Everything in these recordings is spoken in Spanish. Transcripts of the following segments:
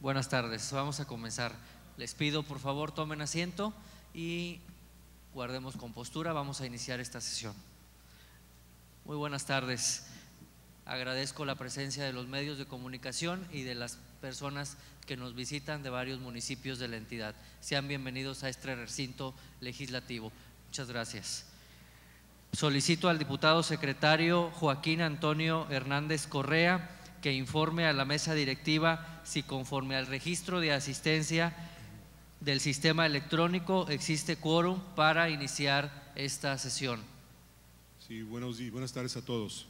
Buenas tardes, vamos a comenzar. Les pido por favor tomen asiento y guardemos compostura, vamos a iniciar esta sesión. Muy buenas tardes, agradezco la presencia de los medios de comunicación y de las personas que nos visitan de varios municipios de la entidad. Sean bienvenidos a este recinto legislativo. Muchas gracias. Solicito al diputado secretario Joaquín Antonio Hernández Correa que informe a la mesa directiva si conforme al registro de asistencia del sistema electrónico existe quórum para iniciar esta sesión. Sí, buenas tardes a todos.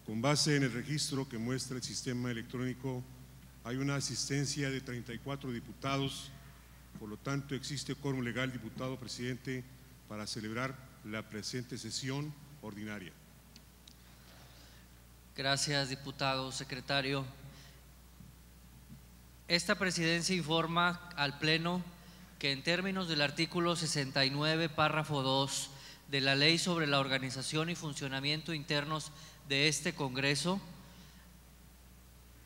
Con base en el registro que muestra el sistema electrónico, hay una asistencia de 34 diputados, por lo tanto existe quórum legal, diputado presidente, para celebrar la presente sesión ordinaria. Gracias, diputado secretario. Esta presidencia informa al Pleno que en términos del artículo 69, párrafo 2 de la Ley sobre la Organización y Funcionamiento Internos de este Congreso,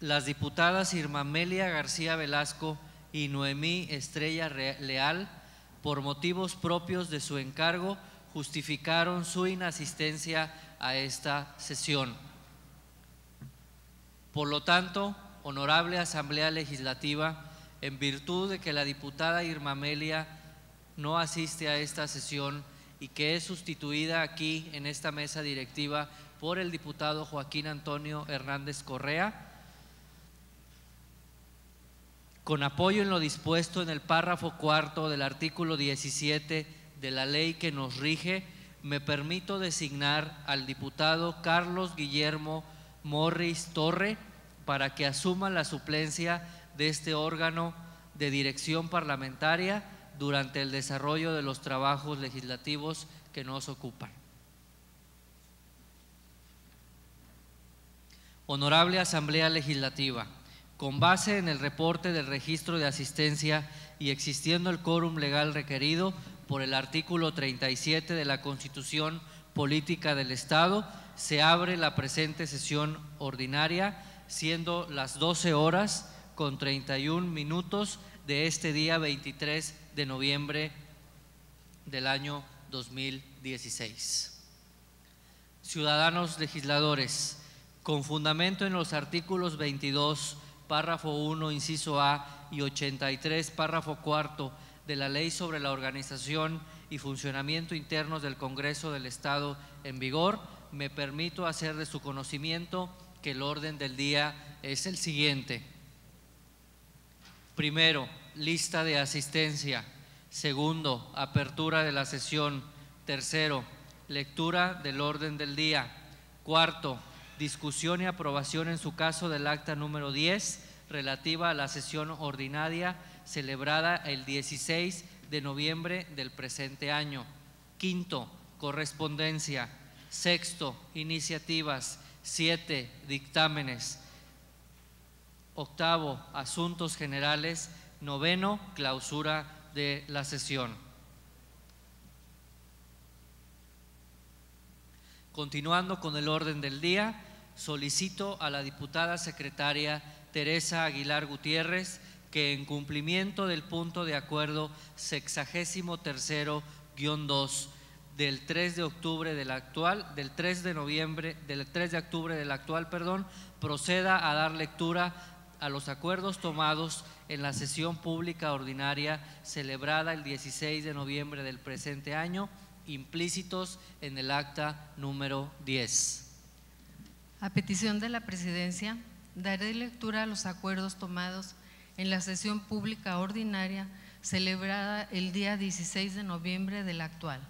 las diputadas Irma Amelia García Velasco y Noemí Estrella Leal, por motivos propios de su encargo, justificaron su inasistencia a esta sesión. Por lo tanto, honorable Asamblea Legislativa, en virtud de que la diputada Irma Amelia no asiste a esta sesión y que es sustituida aquí en esta mesa directiva por el diputado Joaquín Antonio Hernández Correa, con apoyo en lo dispuesto en el párrafo cuarto del artículo 17 de la ley que nos rige, me permito designar al diputado Carlos Guillermo Morris Torre para que asuma la suplencia de este órgano de dirección parlamentaria durante el desarrollo de los trabajos legislativos que nos ocupan. Honorable Asamblea Legislativa, con base en el reporte del registro de asistencia y existiendo el quórum legal requerido por el artículo 37 de la Constitución Política del Estado, se abre la presente sesión ordinaria, siendo las 12 horas con 31 minutos de este día 23 de noviembre del año 2016. Ciudadanos legisladores, con fundamento en los artículos 22, párrafo 1, inciso A y 83, párrafo cuarto de la Ley sobre la Organización y Funcionamiento Internos del Congreso del Estado en vigor, me permito hacer de su conocimiento que el orden del día es el siguiente. Primero, lista de asistencia. Segundo, apertura de la sesión. Tercero, lectura del orden del día. Cuarto, discusión y aprobación en su caso del acta número 10 relativa a la sesión ordinaria celebrada el 16 de noviembre del presente año. Quinto, correspondencia. Sexto, iniciativas. 7, dictámenes. Octavo, asuntos generales. Noveno, clausura de la sesión. Continuando con el orden del día, solicito a la diputada secretaria Teresa Aguilar Gutiérrez que en cumplimiento del punto de acuerdo 63-2 del 3 de octubre del actual, del 3 de octubre del actual, proceda a dar lectura a los acuerdos tomados en la sesión pública ordinaria celebrada el 16 de noviembre del presente año, implícitos en el acta número 10. A petición de la Presidencia, daré lectura a los acuerdos tomados en la sesión pública ordinaria celebrada el día 16 de noviembre del actual.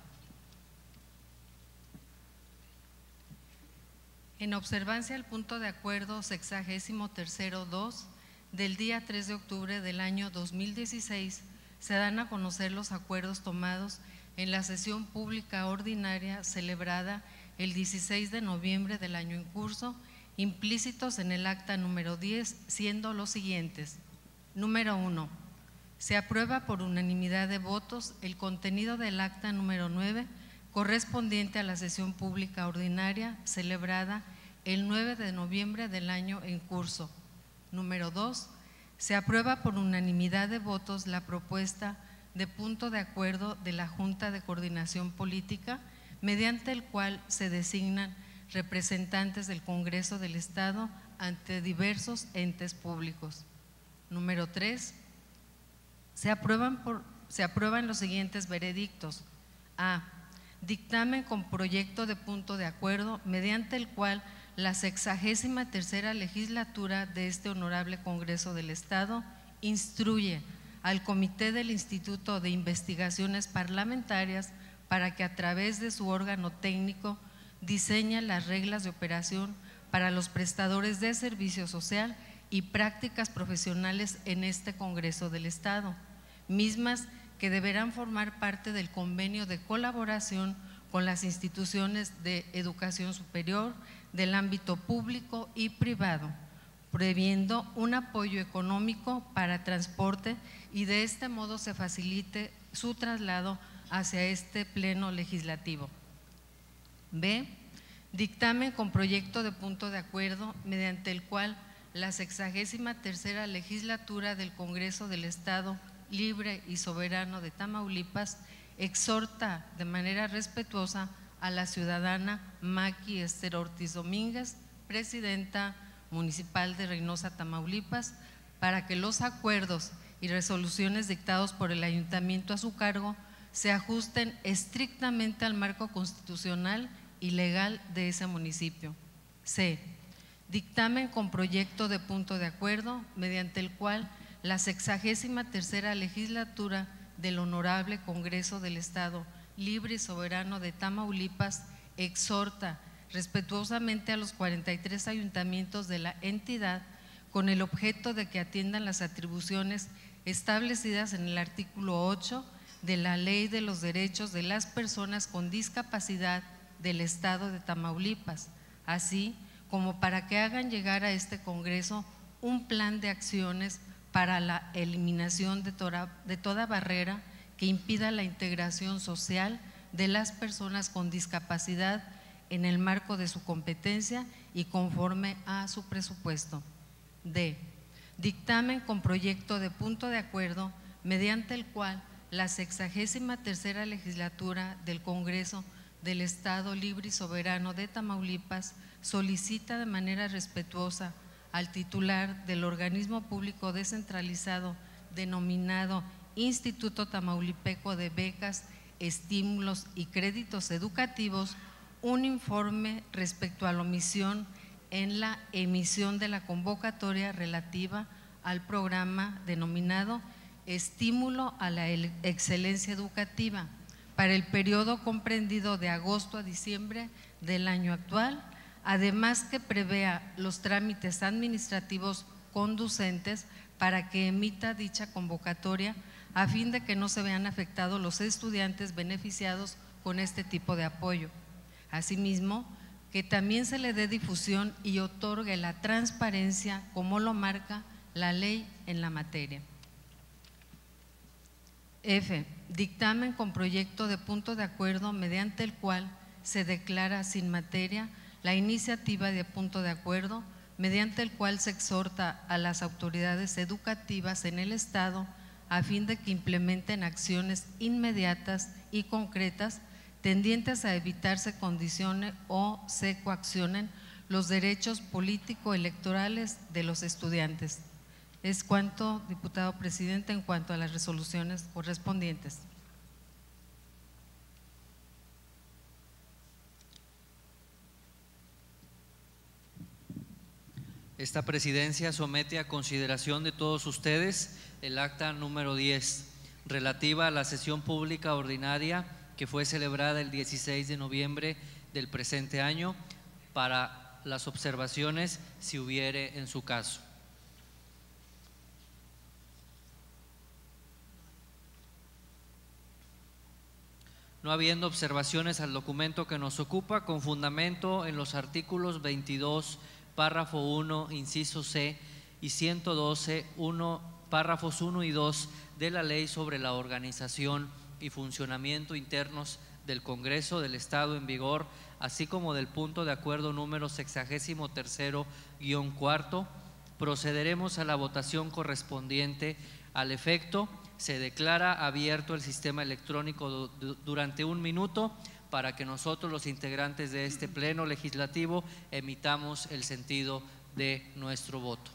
En observancia al punto de acuerdo 63-2 del día 3 de octubre del año 2016, se dan a conocer los acuerdos tomados en la sesión pública ordinaria celebrada el 16 de noviembre del año en curso, implícitos en el acta número 10, siendo los siguientes. Número 1. Se aprueba por unanimidad de votos el contenido del acta número 9, correspondiente a la sesión pública ordinaria celebrada el 9 de noviembre del año en curso. Número 2. Se aprueba por unanimidad de votos la propuesta de punto de acuerdo de la Junta de Coordinación Política, mediante el cual se designan representantes del Congreso del Estado ante diversos entes públicos. Número 3. Se aprueban los siguientes veredictos. A. Dictamen con proyecto de punto de acuerdo mediante el cual la 63ª legislatura de este honorable Congreso del Estado instruye al Comité del Instituto de Investigaciones Parlamentarias para que a través de su órgano técnico diseñe las reglas de operación para los prestadores de servicio social y prácticas profesionales en este Congreso del Estado, mismas que deberán formar parte del convenio de colaboración con las instituciones de educación superior del ámbito público y privado, previendo un apoyo económico para transporte y de este modo se facilite su traslado hacia este pleno legislativo. B. Dictamen con proyecto de punto de acuerdo mediante el cual la 63ª legislatura del Congreso del Estado Libre y Soberano de Tamaulipas exhorta de manera respetuosa a la ciudadana Maqui Esther Ortiz Domínguez, presidenta municipal de Reynosa, Tamaulipas, para que los acuerdos y resoluciones dictados por el ayuntamiento a su cargo se ajusten estrictamente al marco constitucional y legal de ese municipio. C. Dictamen con proyecto de punto de acuerdo mediante el cual la 63ª legislatura del Honorable Congreso del Estado Libre y Soberano de Tamaulipas exhorta respetuosamente a los 43 ayuntamientos de la entidad con el objeto de que atiendan las atribuciones establecidas en el artículo 8 de la Ley de los Derechos de las Personas con Discapacidad del Estado de Tamaulipas, así como para que hagan llegar a este Congreso un plan de acciones para la eliminación de toda barrera que impida la integración social de las personas con discapacidad en el marco de su competencia y conforme a su presupuesto. D. Dictamen con proyecto de punto de acuerdo mediante el cual la 63ª legislatura del Congreso del Estado Libre y Soberano de Tamaulipas solicita de manera respetuosa al titular del organismo público descentralizado denominado Instituto Tamaulipeco de Becas, Estímulos y Créditos Educativos un informe respecto a la omisión en la emisión de la convocatoria relativa al programa denominado Estímulo a la Excelencia Educativa para el periodo comprendido de agosto a diciembre del año actual, además que prevea los trámites administrativos conducentes para que emita dicha convocatoria a fin de que no se vean afectados los estudiantes beneficiados con este tipo de apoyo. Asimismo, que también se le dé difusión y otorgue la transparencia como lo marca la ley en la materia. F. Dictamen con proyecto de punto de acuerdo mediante el cual se declara sin materia la iniciativa de punto de acuerdo mediante el cual se exhorta a las autoridades educativas en el Estado a fin de que implementen acciones inmediatas y concretas tendientes a evitar se condicione o se coaccionen los derechos político-electorales de los estudiantes. Es cuanto, diputado presidente, en cuanto a las resoluciones correspondientes. Esta presidencia somete a consideración de todos ustedes el acta número 10, relativa a la sesión pública ordinaria que fue celebrada el 16 de noviembre del presente año, para las observaciones si hubiere en su caso. No habiendo observaciones al documento que nos ocupa, con fundamento en los artículos 22, párrafo 1, inciso C y 112, párrafos 1 y 2 de la Ley sobre la organización y funcionamiento internos del Congreso del Estado en vigor, así como del punto de acuerdo número 63-4, Procederemos a la votación correspondiente. Al efecto, se declara abierto el sistema electrónico durante 1 minuto para que nosotros, los integrantes de este pleno legislativo, emitamos el sentido de nuestro voto.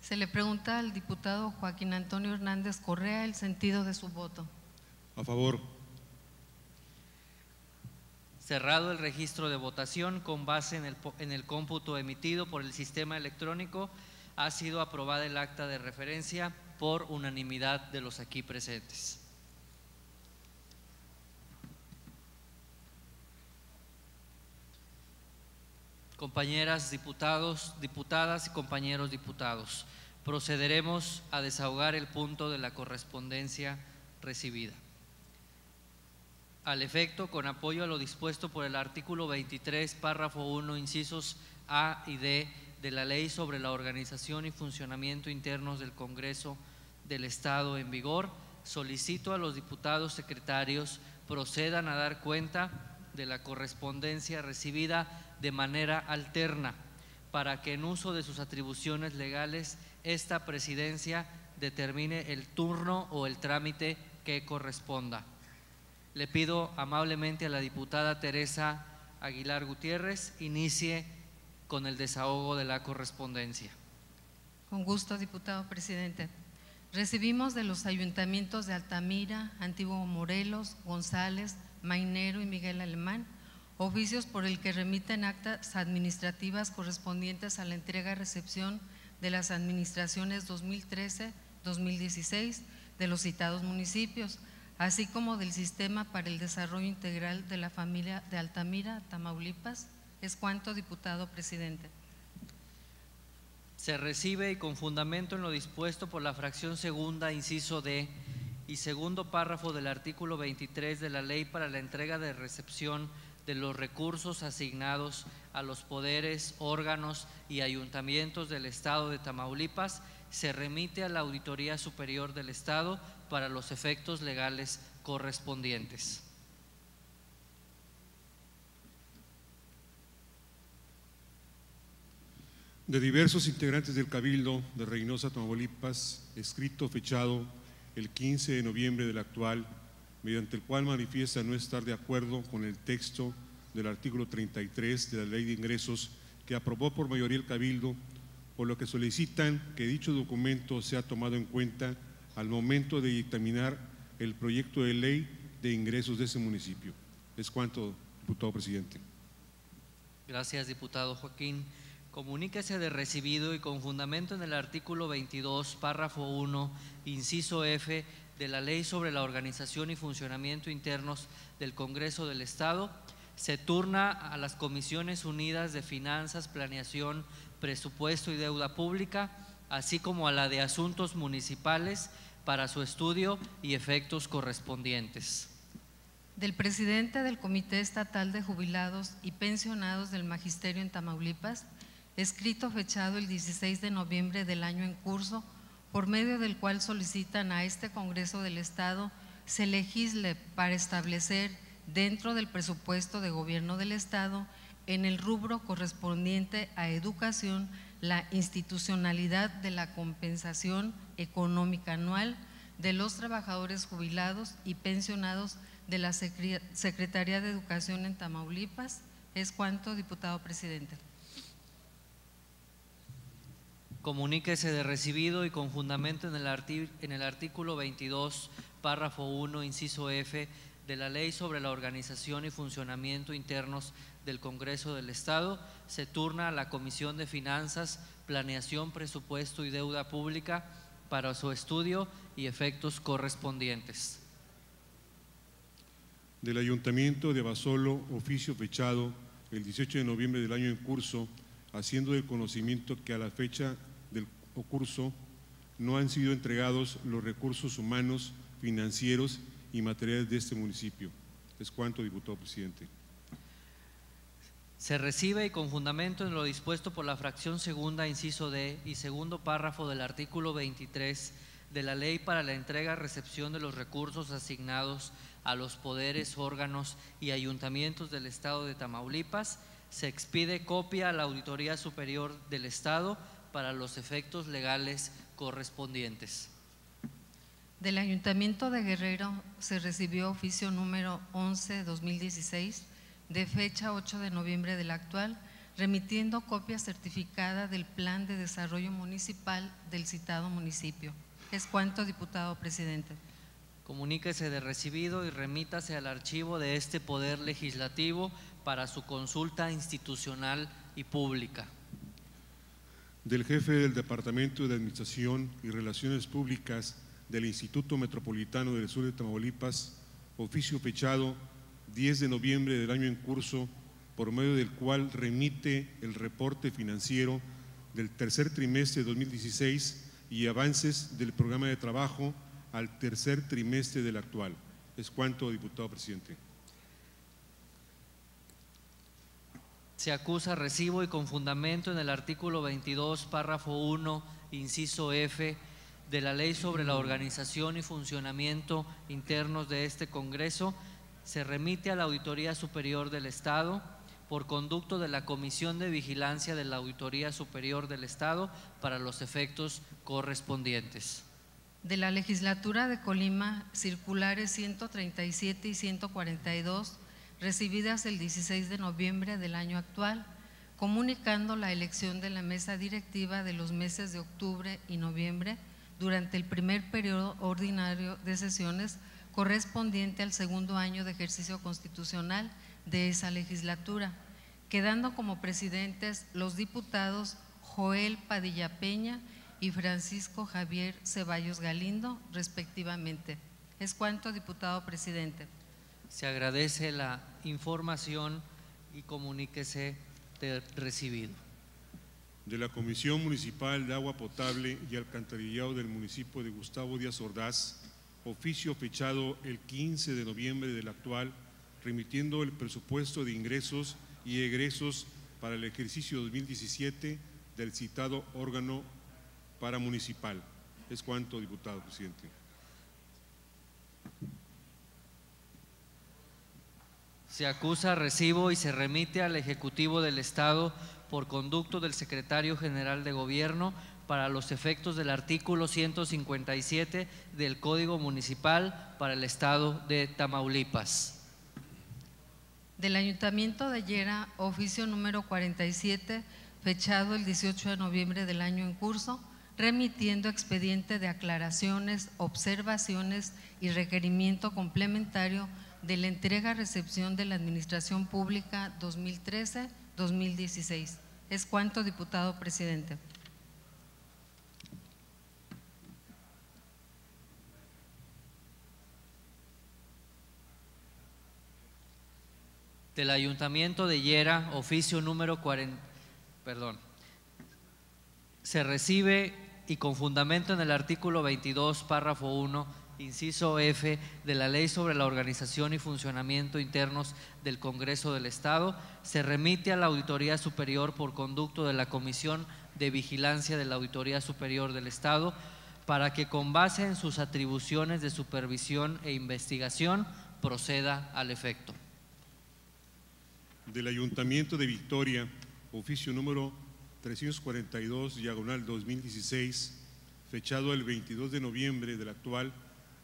Se le pregunta al diputado Joaquín Antonio Hernández Correa el sentido de su voto. A favor. Cerrado el registro de votación, con base en el cómputo emitido por el sistema electrónico, ha sido aprobada el acta de referencia por unanimidad de los aquí presentes. Compañeras diputados, diputadas y compañeros diputados, procederemos a desahogar el punto de la correspondencia recibida. Al efecto, con apoyo a lo dispuesto por el artículo 23, párrafo 1, incisos A y D de la Ley sobre la organización y funcionamiento internos del Congreso del Estado en vigor, solicito a los diputados secretarios procedan a dar cuenta de la correspondencia recibida de manera alterna, para que en uso de sus atribuciones legales esta presidencia determine el turno o el trámite que corresponda. Le pido amablemente a la diputada Teresa Aguilar Gutiérrez inicie con el desahogo de la correspondencia. Con gusto, diputado presidente. Recibimos de los ayuntamientos de Altamira, Antiguo Morelos, González, Mainero y Miguel Alemán oficios por el que remiten actas administrativas correspondientes a la entrega-recepción de las administraciones 2013-2016 de los citados municipios, así como del Sistema para el Desarrollo Integral de la Familia de Altamira, Tamaulipas. Es cuanto, diputado presidente. Se recibe y con fundamento en lo dispuesto por la fracción segunda, inciso D y segundo párrafo del artículo 23 de la Ley para la entrega de recepción de los recursos asignados a los poderes, órganos y ayuntamientos del Estado de Tamaulipas, se remite a la Auditoría Superior del Estado para los efectos legales correspondientes. De diversos integrantes del Cabildo de Reynosa, Tamaulipas, escrito fechado el 15 de noviembre del actual, mediante el cual manifiesta no estar de acuerdo con el texto del artículo 33 de la Ley de Ingresos que aprobó por mayoría el Cabildo, por lo que solicitan que dicho documento sea tomado en cuenta al momento de dictaminar el proyecto de ley de ingresos de ese municipio. Es cuanto, diputado presidente. Gracias, diputado Joaquín. Comuníquese de recibido y con fundamento en el artículo 22, párrafo 1, inciso F de la Ley sobre la organización y funcionamiento internos del Congreso del Estado, se turna a las Comisiones Unidas de Finanzas, Planeación, Presupuesto y Deuda Pública, así como a la de Asuntos Municipales para su estudio y efectos correspondientes. Del presidente del Comité Estatal de Jubilados y Pensionados del Magisterio en Tamaulipas, escrito fechado el 16 de noviembre del año en curso, por medio del cual solicitan a este Congreso del Estado se legisle para establecer dentro del presupuesto de gobierno del Estado en el rubro correspondiente a educación la institucionalidad de la compensación económica anual de los trabajadores jubilados y pensionados de la Secretaría de Educación en Tamaulipas. Es cuanto, diputado presidente. Comuníquese de recibido y con fundamento en el artículo 22, párrafo 1, inciso F, de la Ley sobre la Organización y Funcionamiento Internos del Congreso del Estado, se turna a la Comisión de Finanzas, Planeación, Presupuesto y Deuda Pública para su estudio y efectos correspondientes. Del Ayuntamiento de Abasolo, oficio fechado el 18 de noviembre del año en curso, haciendo de conocimiento que a la fecha del curso no han sido entregados los recursos humanos, financieros y materiales de este municipio. Es cuanto, diputado presidente. Se recibe y con fundamento en lo dispuesto por la fracción segunda, inciso D y segundo párrafo del artículo 23 de la Ley para la entrega y recepción de los recursos asignados a los poderes, órganos y ayuntamientos del Estado de Tamaulipas, se expide copia a la Auditoría Superior del Estado para los efectos legales correspondientes. Del Ayuntamiento de Guerrero se recibió oficio número 11/2016 de fecha 8 de noviembre del actual, remitiendo copia certificada del Plan de Desarrollo Municipal del citado municipio. Es cuanto, diputado presidente. Comuníquese de recibido y remítase al archivo de este Poder Legislativo para su consulta institucional y pública. Del jefe del Departamento de Administración y Relaciones Públicas del Instituto Metropolitano del Sur de Tamaulipas, oficio fechado 10 de noviembre del año en curso, por medio del cual remite el reporte financiero del tercer trimestre de 2016 y avances del programa de trabajo al tercer trimestre del actual. Es cuanto, diputado presidente. Se acusa recibo y con fundamento en el artículo 22, párrafo 1, inciso F, de la Ley sobre la Organización y Funcionamiento Internos de este Congreso, se remite a la Auditoría Superior del Estado por conducto de la Comisión de Vigilancia de la Auditoría Superior del Estado para los efectos correspondientes. De la Legislatura de Colima, circulares 137 y 142, recibidas el 16 de noviembre del año actual, comunicando la elección de la mesa directiva de los meses de octubre y noviembre durante el primer periodo ordinario de sesiones correspondiente al segundo año de ejercicio constitucional de esa legislatura, quedando como presidentes los diputados Joel Padilla Peña y Francisco Javier Ceballos Galindo, respectivamente. Es cuanto, diputado presidente. Se agradece la información y comuníquese de recibido. De la Comisión Municipal de Agua Potable y Alcantarillado del municipio de Gustavo Díaz Ordaz, oficio fechado el 15 de noviembre del actual, remitiendo el presupuesto de ingresos y egresos para el ejercicio 2017 del citado órgano paramunicipal. Es cuanto, diputado presidente. Se acusa recibo y se remite al Ejecutivo del Estado por conducto del Secretario General de Gobierno para los efectos del artículo 157 del Código Municipal para el Estado de Tamaulipas. Del Ayuntamiento de Yera, oficio número 47, fechado el 18 de noviembre del año en curso, remitiendo expediente de aclaraciones, observaciones y requerimiento complementario de la entrega-recepción de la Administración Pública 2013-2016. Es cuanto, diputado presidente. Del Ayuntamiento de Yera, oficio número 40, se recibe y con fundamento en el artículo 22, párrafo 1, inciso F de la Ley sobre la Organización y Funcionamiento Internos del Congreso del Estado, se remite a la Auditoría Superior por conducto de la Comisión de Vigilancia de la Auditoría Superior del Estado para que con base en sus atribuciones de supervisión e investigación proceda al efecto. del Ayuntamiento de Victoria, oficio número 342/2016, fechado el 22 de noviembre del actual,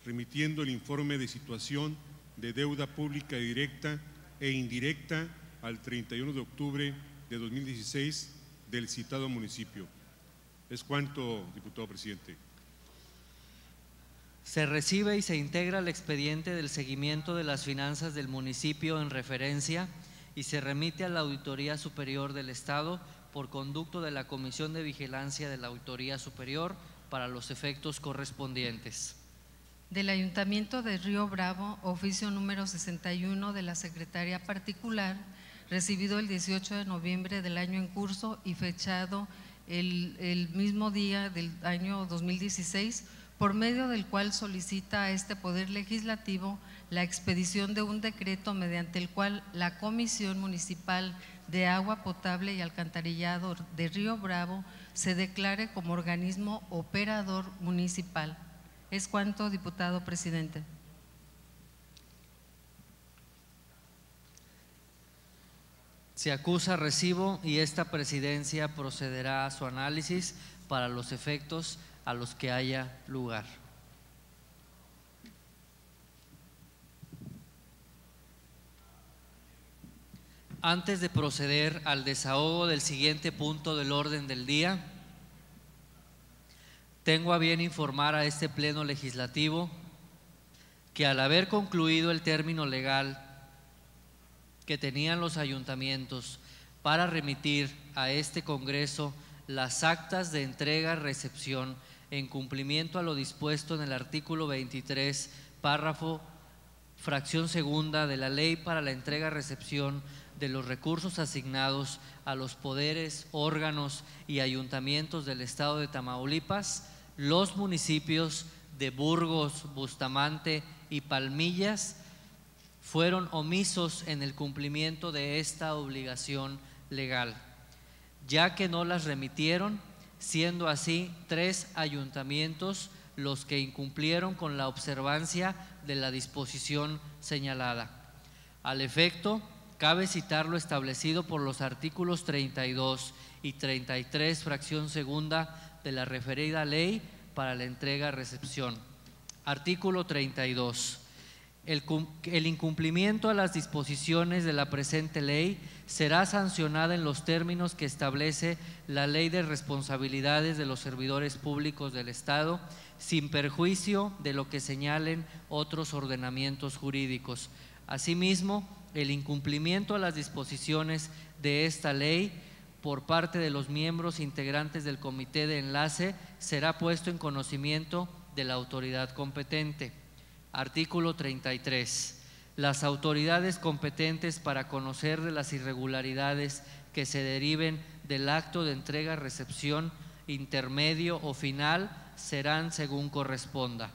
remitiendo el informe de situación de deuda pública directa e indirecta al 31 de octubre de 2016 del citado municipio. Es cuanto, diputado presidente. Se recibe y se integra el expediente del seguimiento de las finanzas del municipio en referencia y se remite a la Auditoría Superior del Estado por conducto de la Comisión de Vigilancia de la Auditoría Superior para los efectos correspondientes. Del Ayuntamiento de Río Bravo, oficio número 61 de la Secretaría Particular, recibido el 18 de noviembre del año en curso y fechado el mismo día del año 2016, por medio del cual solicita a este Poder Legislativo la expedición de un decreto mediante el cual la Comisión Municipal de Agua Potable y Alcantarillado de Río Bravo se declare como organismo operador municipal. Es cuanto, diputado presidente. Se acusa recibo y esta presidencia procederá a su análisis para los efectos a los que haya lugar. Antes de proceder al desahogo del siguiente punto del orden del día, tengo a bien informar a este Pleno Legislativo que al haber concluido el término legal que tenían los ayuntamientos para remitir a este Congreso las actas de entrega-recepción en cumplimiento a lo dispuesto en el artículo 23, párrafo, fracción segunda de la Ley para la entrega-recepción de los recursos asignados a los poderes, órganos y ayuntamientos del Estado de Tamaulipas, los municipios de Burgos, Bustamante y Palmillas fueron omisos en el cumplimiento de esta obligación legal, ya que no las remitieron, siendo así 3 ayuntamientos los que incumplieron con la observancia de la disposición señalada. Al efecto, cabe citar lo establecido por los artículos 32 y 33, fracción segunda de la referida ley para la entrega-recepción. Artículo 32. El incumplimiento a las disposiciones de la presente ley será sancionada en los términos que establece la Ley de Responsabilidades de los Servidores Públicos del Estado, sin perjuicio de lo que señalen otros ordenamientos jurídicos. Asimismo, el incumplimiento a las disposiciones de esta ley por parte de los miembros integrantes del Comité de Enlace será puesto en conocimiento de la autoridad competente. Artículo 33. Las autoridades competentes para conocer de las irregularidades que se deriven del acto de entrega-recepción intermedio o final serán según corresponda.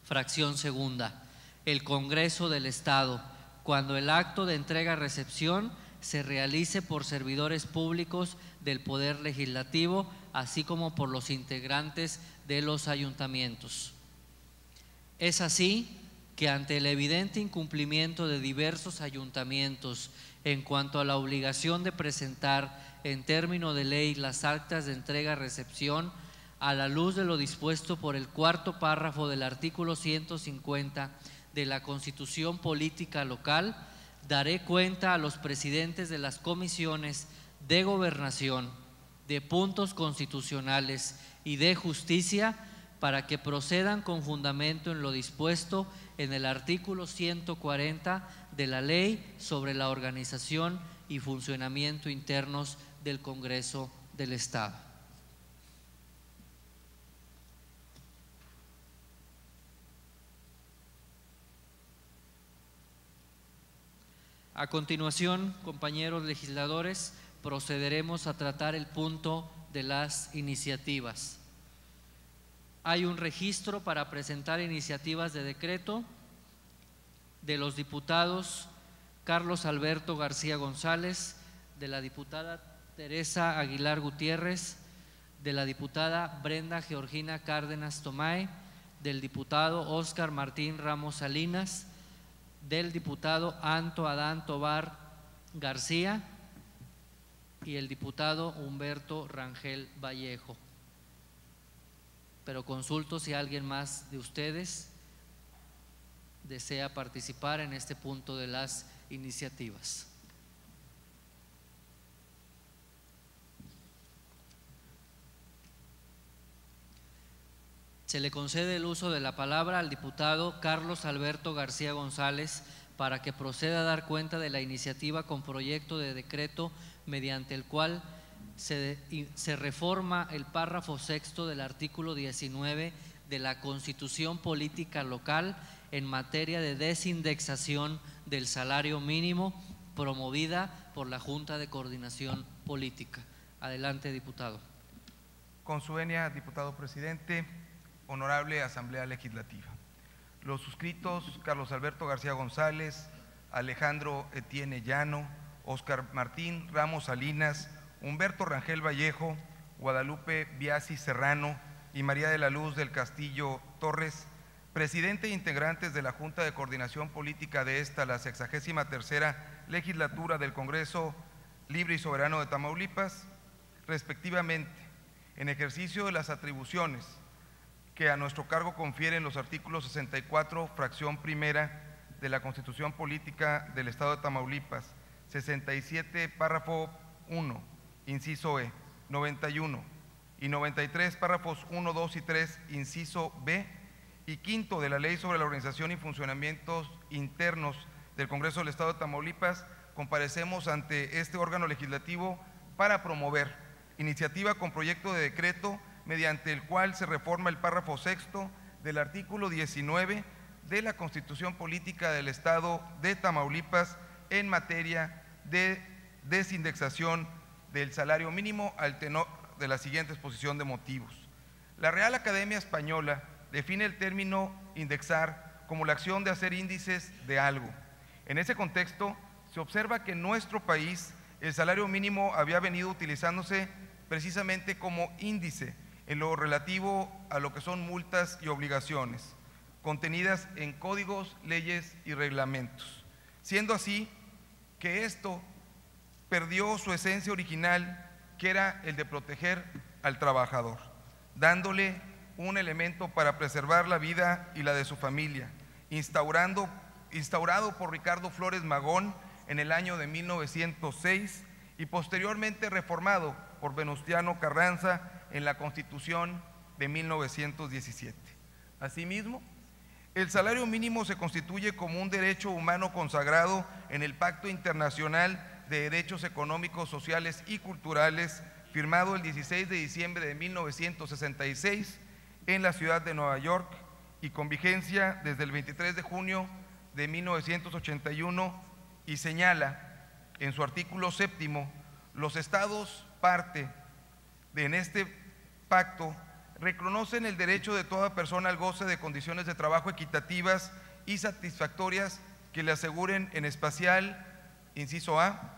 Fracción segunda. El Congreso del Estado, cuando el acto de entrega-recepción se realice por servidores públicos del Poder Legislativo, así como por los integrantes de los ayuntamientos. Es así que ante el evidente incumplimiento de diversos ayuntamientos en cuanto a la obligación de presentar en término de ley las actas de entrega-recepción, a la luz de lo dispuesto por el cuarto párrafo del artículo 150 de la Constitución Política Local, daré cuenta a los presidentes de las comisiones de Gobernación, de Puntos Constitucionales y de Justicia para que procedan con fundamento en lo dispuesto en el artículo 140 de la Ley sobre la organización y funcionamiento internos del Congreso del Estado. A continuación, compañeros legisladores, procederemos a tratar el punto de las iniciativas. Hay un registro para presentar iniciativas de decreto de los diputados Carlos Alberto García González, de la diputada Teresa Aguilar Gutiérrez, de la diputada Brenda Georgina Cárdenas Tomae, del diputado Óscar Martín Ramos Salinas, del diputado Anto Adán Tobar García y el diputado Humberto Rangel Vallejo. Pero consulto si alguien más de ustedes desea participar en este punto de las iniciativas. Se le concede el uso de la palabra al diputado Carlos Alberto García González para que proceda a dar cuenta de la iniciativa con proyecto de decreto mediante el cual se reforma el párrafo sexto del artículo 19 de la Constitución Política Local en materia de desindexación del salario mínimo promovida por la Junta de Coordinación Política. Adelante, diputado. Con su venia, diputado presidente, honorable Asamblea Legislativa. Los suscritos Carlos Alberto García González, Alejandro Etienne Llano, Óscar Martín Ramos Salinas, Humberto Rangel Vallejo, Guadalupe Biasi Serrano y María de la Luz del Castillo Torres, presidente e integrantes de la Junta de Coordinación Política de la 63ª Legislatura del Congreso Libre y Soberano de Tamaulipas, respectivamente, en ejercicio de las atribuciones que a nuestro cargo confieren los artículos 64, fracción primera de la Constitución Política del Estado de Tamaulipas, 67, párrafo 1, inciso E, 91 y 93, párrafos 1, 2 y 3, inciso B, y quinto de la Ley sobre la Organización y Funcionamientos Internos del Congreso del Estado de Tamaulipas, comparecemos ante este órgano legislativo para promover iniciativa con proyecto de decreto mediante el cual se reforma el párrafo sexto del artículo 19 de la Constitución Política del Estado de Tamaulipas en materia de desindexación del salario mínimo al tenor de la siguiente exposición de motivos. La Real Academia Española define el término indexar como la acción de hacer índices de algo. En ese contexto, se observa que en nuestro país el salario mínimo había venido utilizándose precisamente como índice en lo relativo a lo que son multas y obligaciones contenidas en códigos, leyes y reglamentos, siendo así que esto perdió su esencia original, que era el de proteger al trabajador, dándole un elemento para preservar la vida y la de su familia, instaurado por Ricardo Flores Magón en el año de 1906 y posteriormente reformado por Venustiano Carranza en la Constitución de 1917. Asimismo, el salario mínimo se constituye como un derecho humano consagrado en el Pacto Internacional de Derechos Económicos, Sociales y Culturales, firmado el 16 de diciembre de 1966 en la ciudad de Nueva York y con vigencia desde el 23 de junio de 1981, y señala en su artículo séptimo: los estados parte en este pacto reconocen el derecho de toda persona al goce de condiciones de trabajo equitativas y satisfactorias que le aseguren, en especial, inciso A,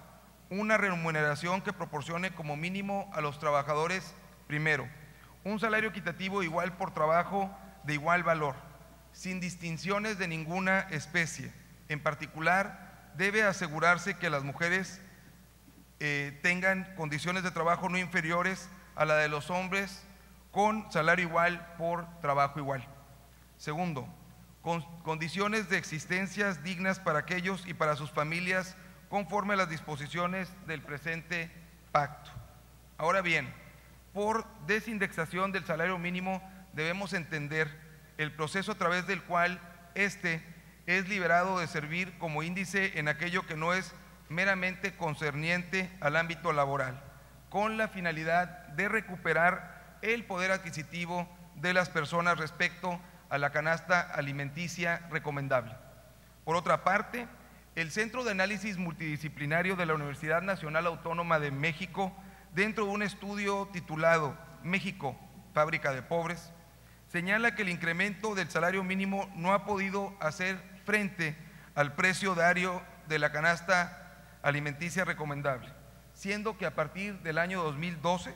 una remuneración que proporcione como mínimo a los trabajadores, primero, un salario equitativo igual por trabajo de igual valor, sin distinciones de ninguna especie. En particular, debe asegurarse que las mujeres tengan condiciones de trabajo no inferiores a la de los hombres, con salario igual por trabajo igual. Segundo, con condiciones de existencias dignas para aquellos y para sus familias conforme a las disposiciones del presente pacto. Ahora bien, por desindexación del salario mínimo debemos entender el proceso a través del cual éste es liberado de servir como índice en aquello que no es meramente concerniente al ámbito laboral, con la finalidad de recuperar el poder adquisitivo de las personas respecto a la canasta alimenticia recomendable. Por otra parte, el Centro de Análisis Multidisciplinario de la Universidad Nacional Autónoma de México, dentro de un estudio titulado México, fábrica de pobres, señala que el incremento del salario mínimo no ha podido hacer frente al precio diario de la canasta alimenticia recomendable, siendo que a partir del año 2012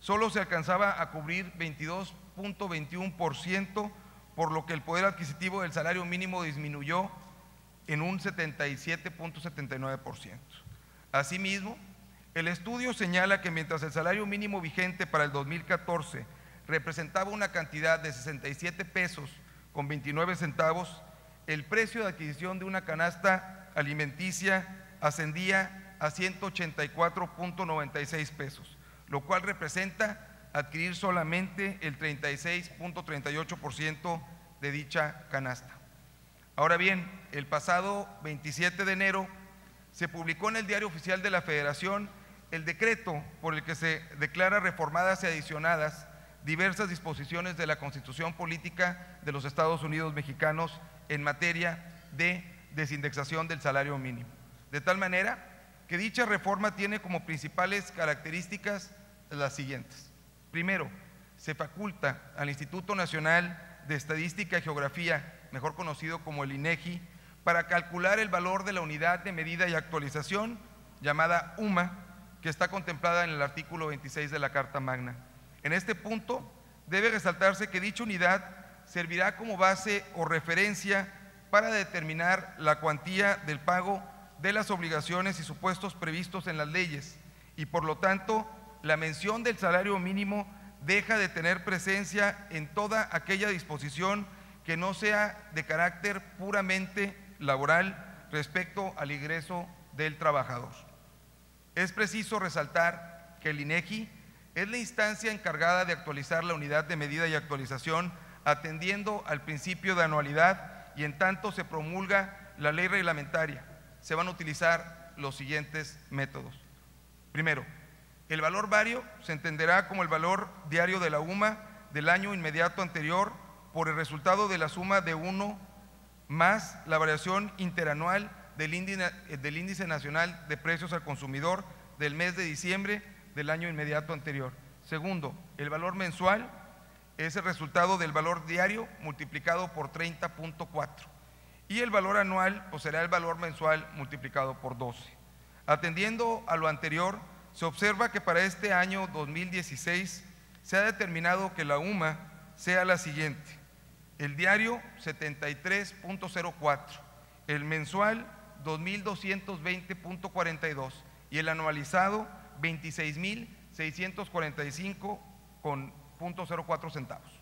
solo se alcanzaba a cubrir 22.21%, por lo que el poder adquisitivo del salario mínimo disminuyó en un 77.79%. Asimismo, el estudio señala que mientras el salario mínimo vigente para el 2014 representaba una cantidad de 67 pesos con 29 centavos, el precio de adquisición de una canasta alimenticia ascendía a 184.96 pesos, lo cual representa adquirir solamente el 36.38% de dicha canasta. Ahora bien, el pasado 27 de enero se publicó en el Diario Oficial de la Federación el decreto por el que se declara reformadas y adicionadas diversas disposiciones de la Constitución Política de los Estados Unidos Mexicanos en materia de desindexación del salario mínimo. De tal manera que dicha reforma tiene como principales características las siguientes. Primero, se faculta al Instituto Nacional de Estadística y Geografía, mejor conocido como el INEGI, para calcular el valor de la unidad de medida y actualización, llamada UMA, que está contemplada en el artículo 26 de la Carta Magna. En este punto, debe resaltarse que dicha unidad servirá como base o referencia para determinar la cuantía del pago de las obligaciones y supuestos previstos en las leyes, y por lo tanto, la mención del salario mínimo deja de tener presencia en toda aquella disposición que no sea de carácter puramente laboral respecto al ingreso del trabajador. Es preciso resaltar que el INEGI es la instancia encargada de actualizar la unidad de medida y actualización atendiendo al principio de anualidad, y en tanto se promulga la ley reglamentaria, se van a utilizar los siguientes métodos. Primero, el valor vario se entenderá como el valor diario de la UMA del año inmediato anterior por el resultado de la suma de 1 más la variación interanual del índice nacional de precios al consumidor del mes de diciembre del año inmediato anterior. Segundo, el valor mensual es el resultado del valor diario multiplicado por 30.4, y el valor anual pues será el valor mensual multiplicado por 12. Atendiendo a lo anterior, se observa que para este año 2016 se ha determinado que la UMA sea la siguiente: el diario 73.04, el mensual 2.220.42 y el anualizado 26.645.04 centavos.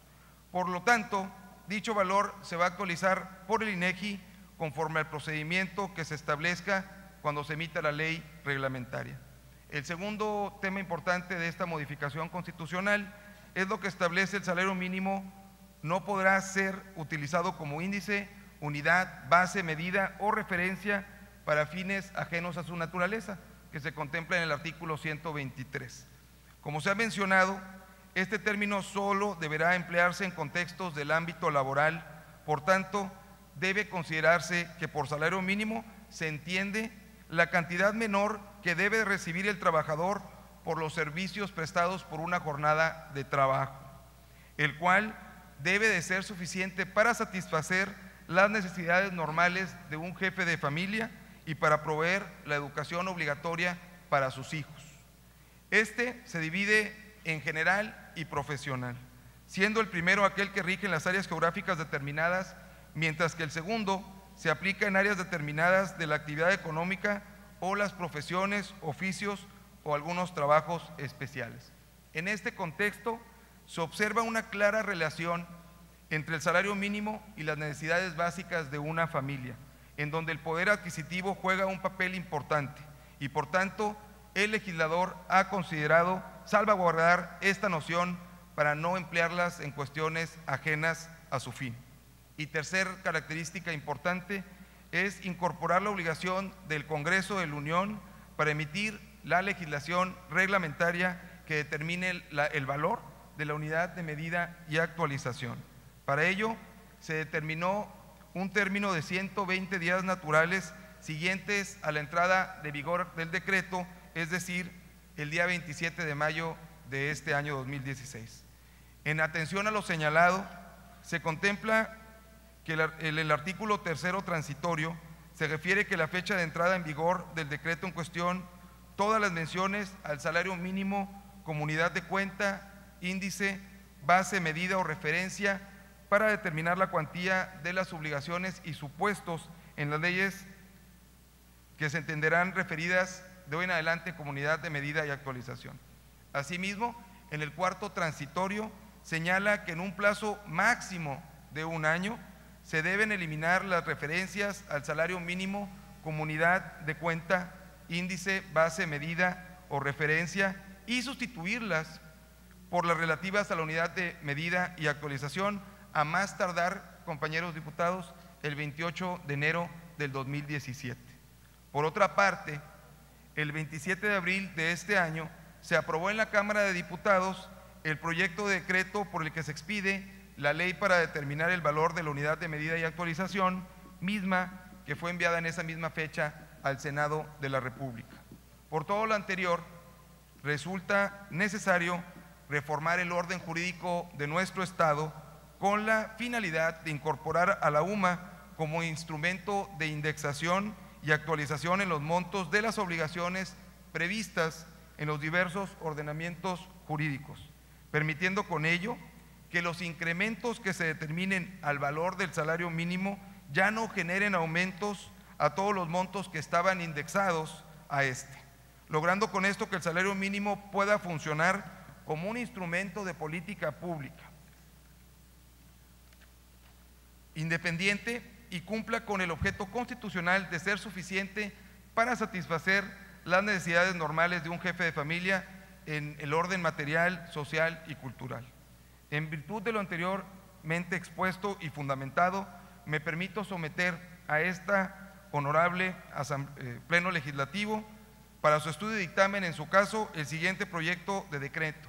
Por lo tanto, dicho valor se va a actualizar por el INEGI conforme al procedimiento que se establezca cuando se emita la ley reglamentaria. El segundo tema importante de esta modificación constitucional es lo que establece: el salario mínimo no podrá ser utilizado como índice, unidad, base, medida o referencia para fines ajenos a su naturaleza, que se contempla en el artículo 123. Como se ha mencionado, este término solo deberá emplearse en contextos del ámbito laboral, por tanto, debe considerarse que por salario mínimo se entiende la cantidad menor que debe recibir el trabajador por los servicios prestados por una jornada de trabajo, el cual debe de ser suficiente para satisfacer las necesidades normales de un jefe de familia y para proveer la educación obligatoria para sus hijos. Este se divide en general y profesional, siendo el primero aquel que rige en las áreas geográficas determinadas, mientras que el segundo se aplica en áreas determinadas de la actividad económica o las profesiones, oficios o algunos trabajos especiales. En este contexto se observa una clara relación entre el salario mínimo y las necesidades básicas de una familia, en donde el poder adquisitivo juega un papel importante, y por tanto el legislador ha considerado salvaguardar esta noción para no emplearlas en cuestiones ajenas a su fin. Y tercer característica importante es incorporar la obligación del Congreso de la Unión para emitir la legislación reglamentaria que determine el valor de la unidad de medida y actualización. Para ello, se determinó un término de 120 días naturales siguientes a la entrada de vigor del decreto, es decir, el día 27 de mayo de este año 2016. En atención a lo señalado, se contempla que el artículo tercero transitorio se refiere que la fecha de entrada en vigor del decreto en cuestión, todas las menciones al salario mínimo como unidad de cuenta, índice, base, medida o referencia para determinar la cuantía de las obligaciones y supuestos en las leyes que se entenderán referidas de hoy en adelante comunidad de medida y actualización. Asimismo, en el cuarto transitorio señala que en un plazo máximo de 1 año se deben eliminar las referencias al salario mínimo, comunidad de cuenta, índice, base, medida o referencia y sustituirlas por las relativas a la unidad de medida y actualización a más tardar, compañeros diputados, el 28 de enero del 2017. Por otra parte, el 27 de abril de este año se aprobó en la Cámara de Diputados el proyecto de decreto por el que se expide la ley para determinar el valor de la unidad de medida y actualización, misma que fue enviada en esa misma fecha al Senado de la República. Por todo lo anterior, resulta necesario reformar el orden jurídico de nuestro Estado con la finalidad de incorporar a la UMA como instrumento de indexación y actualización en los montos de las obligaciones previstas en los diversos ordenamientos jurídicos, permitiendo con ello que los incrementos que se determinen al valor del salario mínimo ya no generen aumentos a todos los montos que estaban indexados a este, logrando con esto que el salario mínimo pueda funcionar como un instrumento de política pública independiente y cumpla con el objeto constitucional de ser suficiente para satisfacer las necesidades normales de un jefe de familia en el orden material, social y cultural. En virtud de lo anteriormente expuesto y fundamentado, me permito someter a esta honorable Pleno Legislativo para su estudio y dictamen, en su caso, el siguiente proyecto de decreto,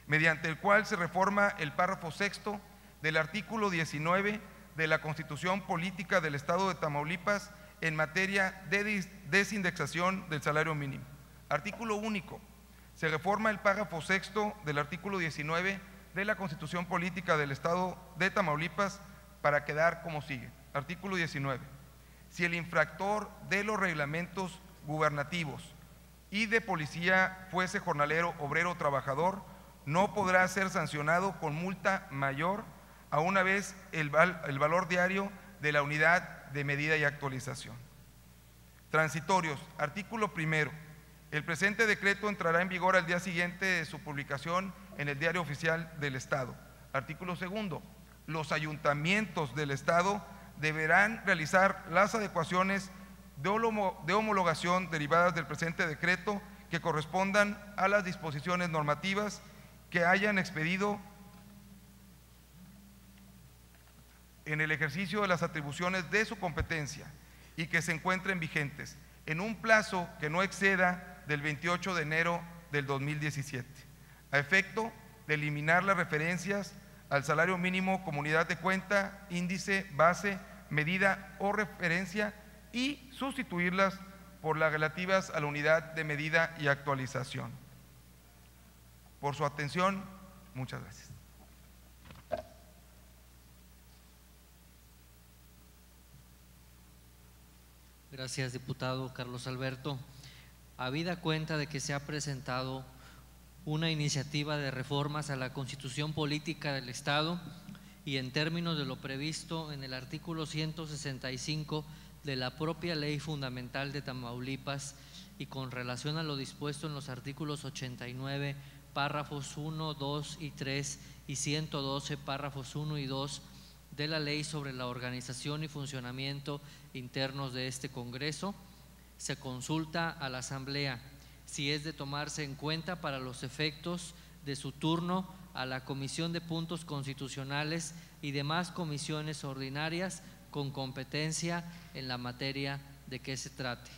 mediante el cual se reforma el párrafo sexto del artículo 19 de la Constitución Política del Estado de Tamaulipas en materia de desindexación del salario mínimo. Artículo único. Se reforma el párrafo sexto del artículo 19 de la Constitución Política del Estado de Tamaulipas para quedar como sigue. Artículo 19. Si el infractor de los reglamentos gubernativos y de policía fuese jornalero, obrero o trabajador, no podrá ser sancionado con multa mayor a una vez el valor diario de la unidad de medida y actualización. Transitorios. Artículo primero. El presente decreto entrará en vigor al día siguiente de su publicación en el Diario Oficial del Estado. Artículo segundo. Los ayuntamientos del Estado deberán realizar las adecuaciones de homologación derivadas del presente decreto que correspondan a las disposiciones normativas que hayan expedido en el ejercicio de las atribuciones de su competencia y que se encuentren vigentes en un plazo que no exceda del 28 de enero del 2017, a efecto de eliminar las referencias al salario mínimo, comunidad de cuenta, índice, base, medida o referencia y sustituirlas por las relativas a la unidad de medida y actualización. Por su atención, muchas gracias. Gracias, diputado Carlos Alberto. Habida cuenta de que se ha presentado una iniciativa de reformas a la Constitución Política del Estado y en términos de lo previsto en el artículo 165 de la propia Ley Fundamental de Tamaulipas y con relación a lo dispuesto en los artículos 89, párrafos 1, 2 y 3 y 112, párrafos 1 y 2 de la Ley sobre la organización y funcionamiento internos de este Congreso, se consulta a la Asamblea si es de tomarse en cuenta para los efectos de su turno a la Comisión de Puntos Constitucionales y demás comisiones ordinarias con competencia en la materia de que se trate.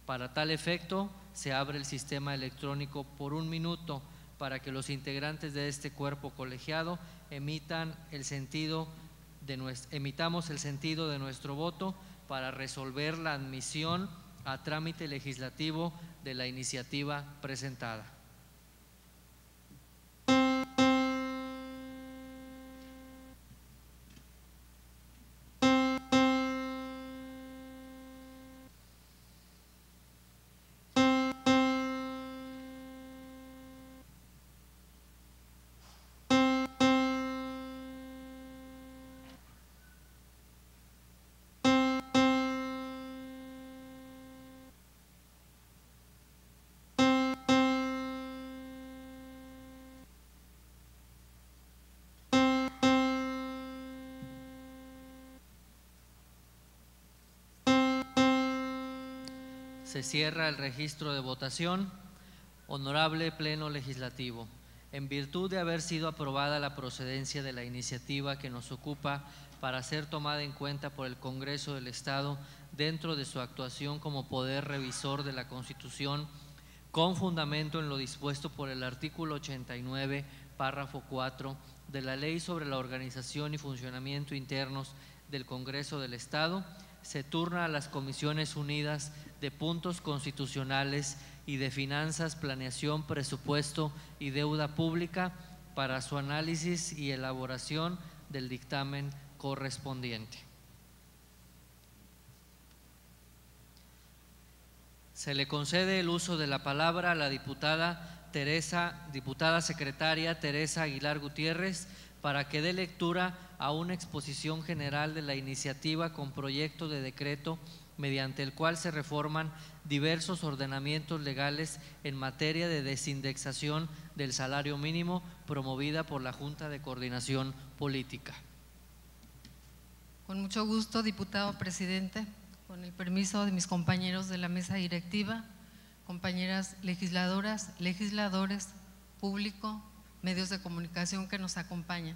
Para tal efecto, se abre el sistema electrónico por 1 minuto para que los integrantes de este cuerpo colegiado emitamos el sentido de nuestro voto para resolver la admisión a trámite legislativo de la iniciativa presentada. Se cierra el registro de votación. Honorable Pleno Legislativo, en virtud de haber sido aprobada la procedencia de la iniciativa que nos ocupa para ser tomada en cuenta por el Congreso del Estado dentro de su actuación como poder revisor de la Constitución, con fundamento en lo dispuesto por el artículo 89, párrafo 4 de la Ley sobre la Organización y Funcionamiento Internos del Congreso del Estado, se turna a las Comisiones Unidas de Puntos Constitucionales y de Finanzas, Planeación, Presupuesto y Deuda Pública para su análisis y elaboración del dictamen correspondiente. Se le concede el uso de la palabra a la diputada secretaria Teresa Aguilar Gutiérrez para que dé lectura a una exposición general de la iniciativa con proyecto de decreto mediante el cual se reforman diversos ordenamientos legales en materia de desindexación del salario mínimo promovida por la Junta de Coordinación Política. Con mucho gusto, diputado presidente, con el permiso de mis compañeros de la mesa directiva, compañeras legisladoras, legisladores, público, medios de comunicación que nos acompañan.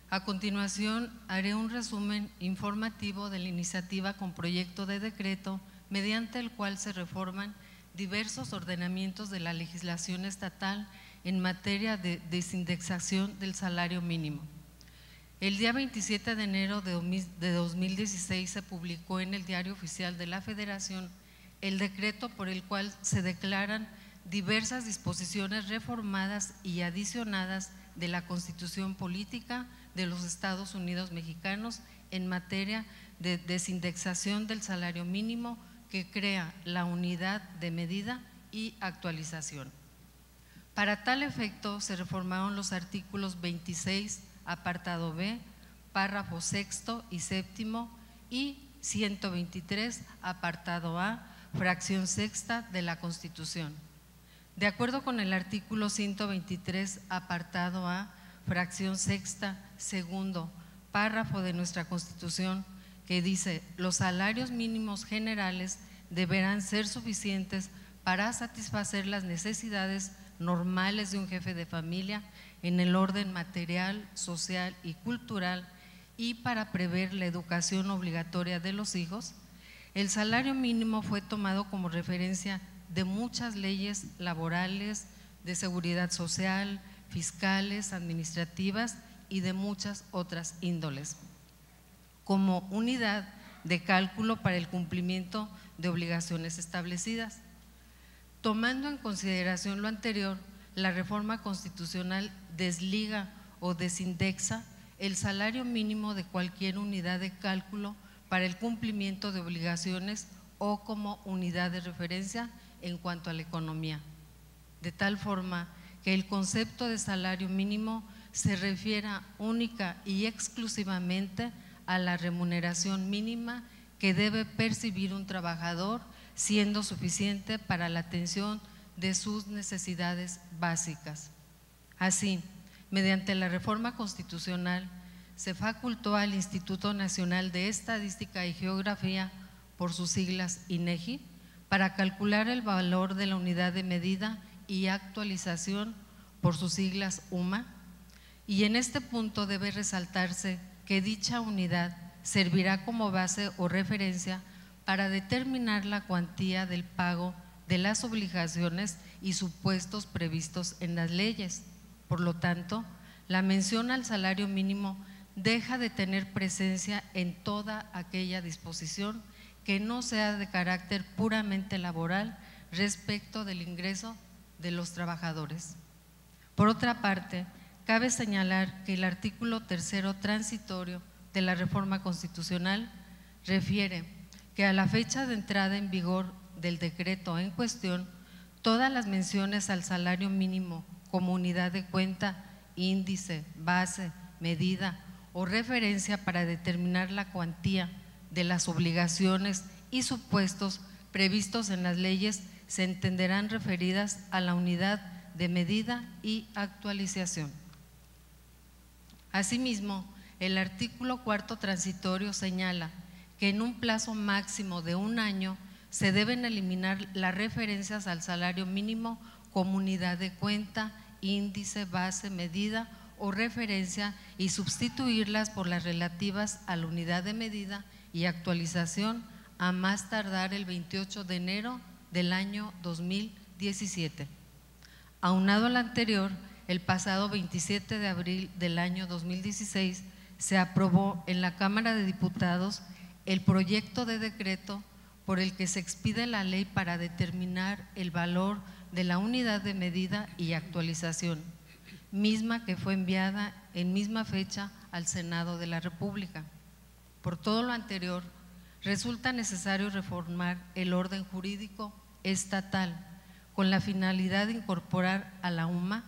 A continuación, haré un resumen informativo de la iniciativa con proyecto de decreto mediante el cual se reforman diversos ordenamientos de la legislación estatal en materia de desindexación del salario mínimo. El día 27 de enero de 2016 se publicó en el Diario Oficial de la Federación el decreto por el cual se declaran diversas disposiciones reformadas y adicionadas de la Constitución Política de los Estados Unidos Mexicanos en materia de desindexación del salario mínimo, que crea la unidad de medida y actualización. Para tal efecto se reformaron los artículos 26, apartado B, párrafo sexto y séptimo, y 123, apartado A, fracción sexta de la Constitución. De acuerdo con el artículo 123, apartado A, fracción sexta, segundo, párrafo de nuestra Constitución, que dice: los salarios mínimos generales deberán ser suficientes para satisfacer las necesidades normales de un jefe de familia en el orden material, social y cultural, y para prever la educación obligatoria de los hijos. El salario mínimo fue tomado como referencia de muchas leyes laborales, de seguridad social, fiscales, administrativas y de muchas otras índoles, como unidad de cálculo para el cumplimiento de obligaciones establecidas. Tomando en consideración lo anterior, la reforma constitucional desliga o desindexa el salario mínimo de cualquier unidad de cálculo para el cumplimiento de obligaciones o como unidad de referencia en cuanto a la economía, de tal forma que el concepto de salario mínimo se refiera única y exclusivamente a la remuneración mínima que debe percibir un trabajador, siendo suficiente para la atención de sus necesidades básicas. Así, mediante la reforma constitucional, se facultó al Instituto Nacional de Estadística y Geografía, por sus siglas INEGI, para calcular el valor de la unidad de medida y actualización, por sus siglas UMA, y en este punto debe resaltarse que dicha unidad servirá como base o referencia para determinar la cuantía del pago de las obligaciones y supuestos previstos en las leyes. Por lo tanto, la mención al salario mínimo deja de tener presencia en toda aquella disposición que no sea de carácter puramente laboral respecto del ingreso de los trabajadores. Por otra parte, cabe señalar que el artículo tercero transitorio de la reforma constitucional refiere que a la fecha de entrada en vigor del decreto en cuestión, todas las menciones al salario mínimo como unidad de cuenta, índice, base, medida o referencia para determinar la cuantía de las obligaciones y supuestos previstos en las leyes se entenderán referidas a la unidad de medida y actualización. Asimismo, el artículo cuarto transitorio señala que en un plazo máximo de 1 año se deben eliminar las referencias al salario mínimo como unidad de cuenta, índice, base, medida o referencia y sustituirlas por las relativas a la unidad de medida y actualización a más tardar el 28 de enero del año 2017. Aunado al anterior, el pasado 27 de abril del año 2016 se aprobó en la Cámara de Diputados el proyecto de decreto por el que se expide la ley para determinar el valor de la unidad de medida y actualización, misma que fue enviada en misma fecha al Senado de la República. Por todo lo anterior, resulta necesario reformar el orden jurídico estatal con la finalidad de incorporar a la UMA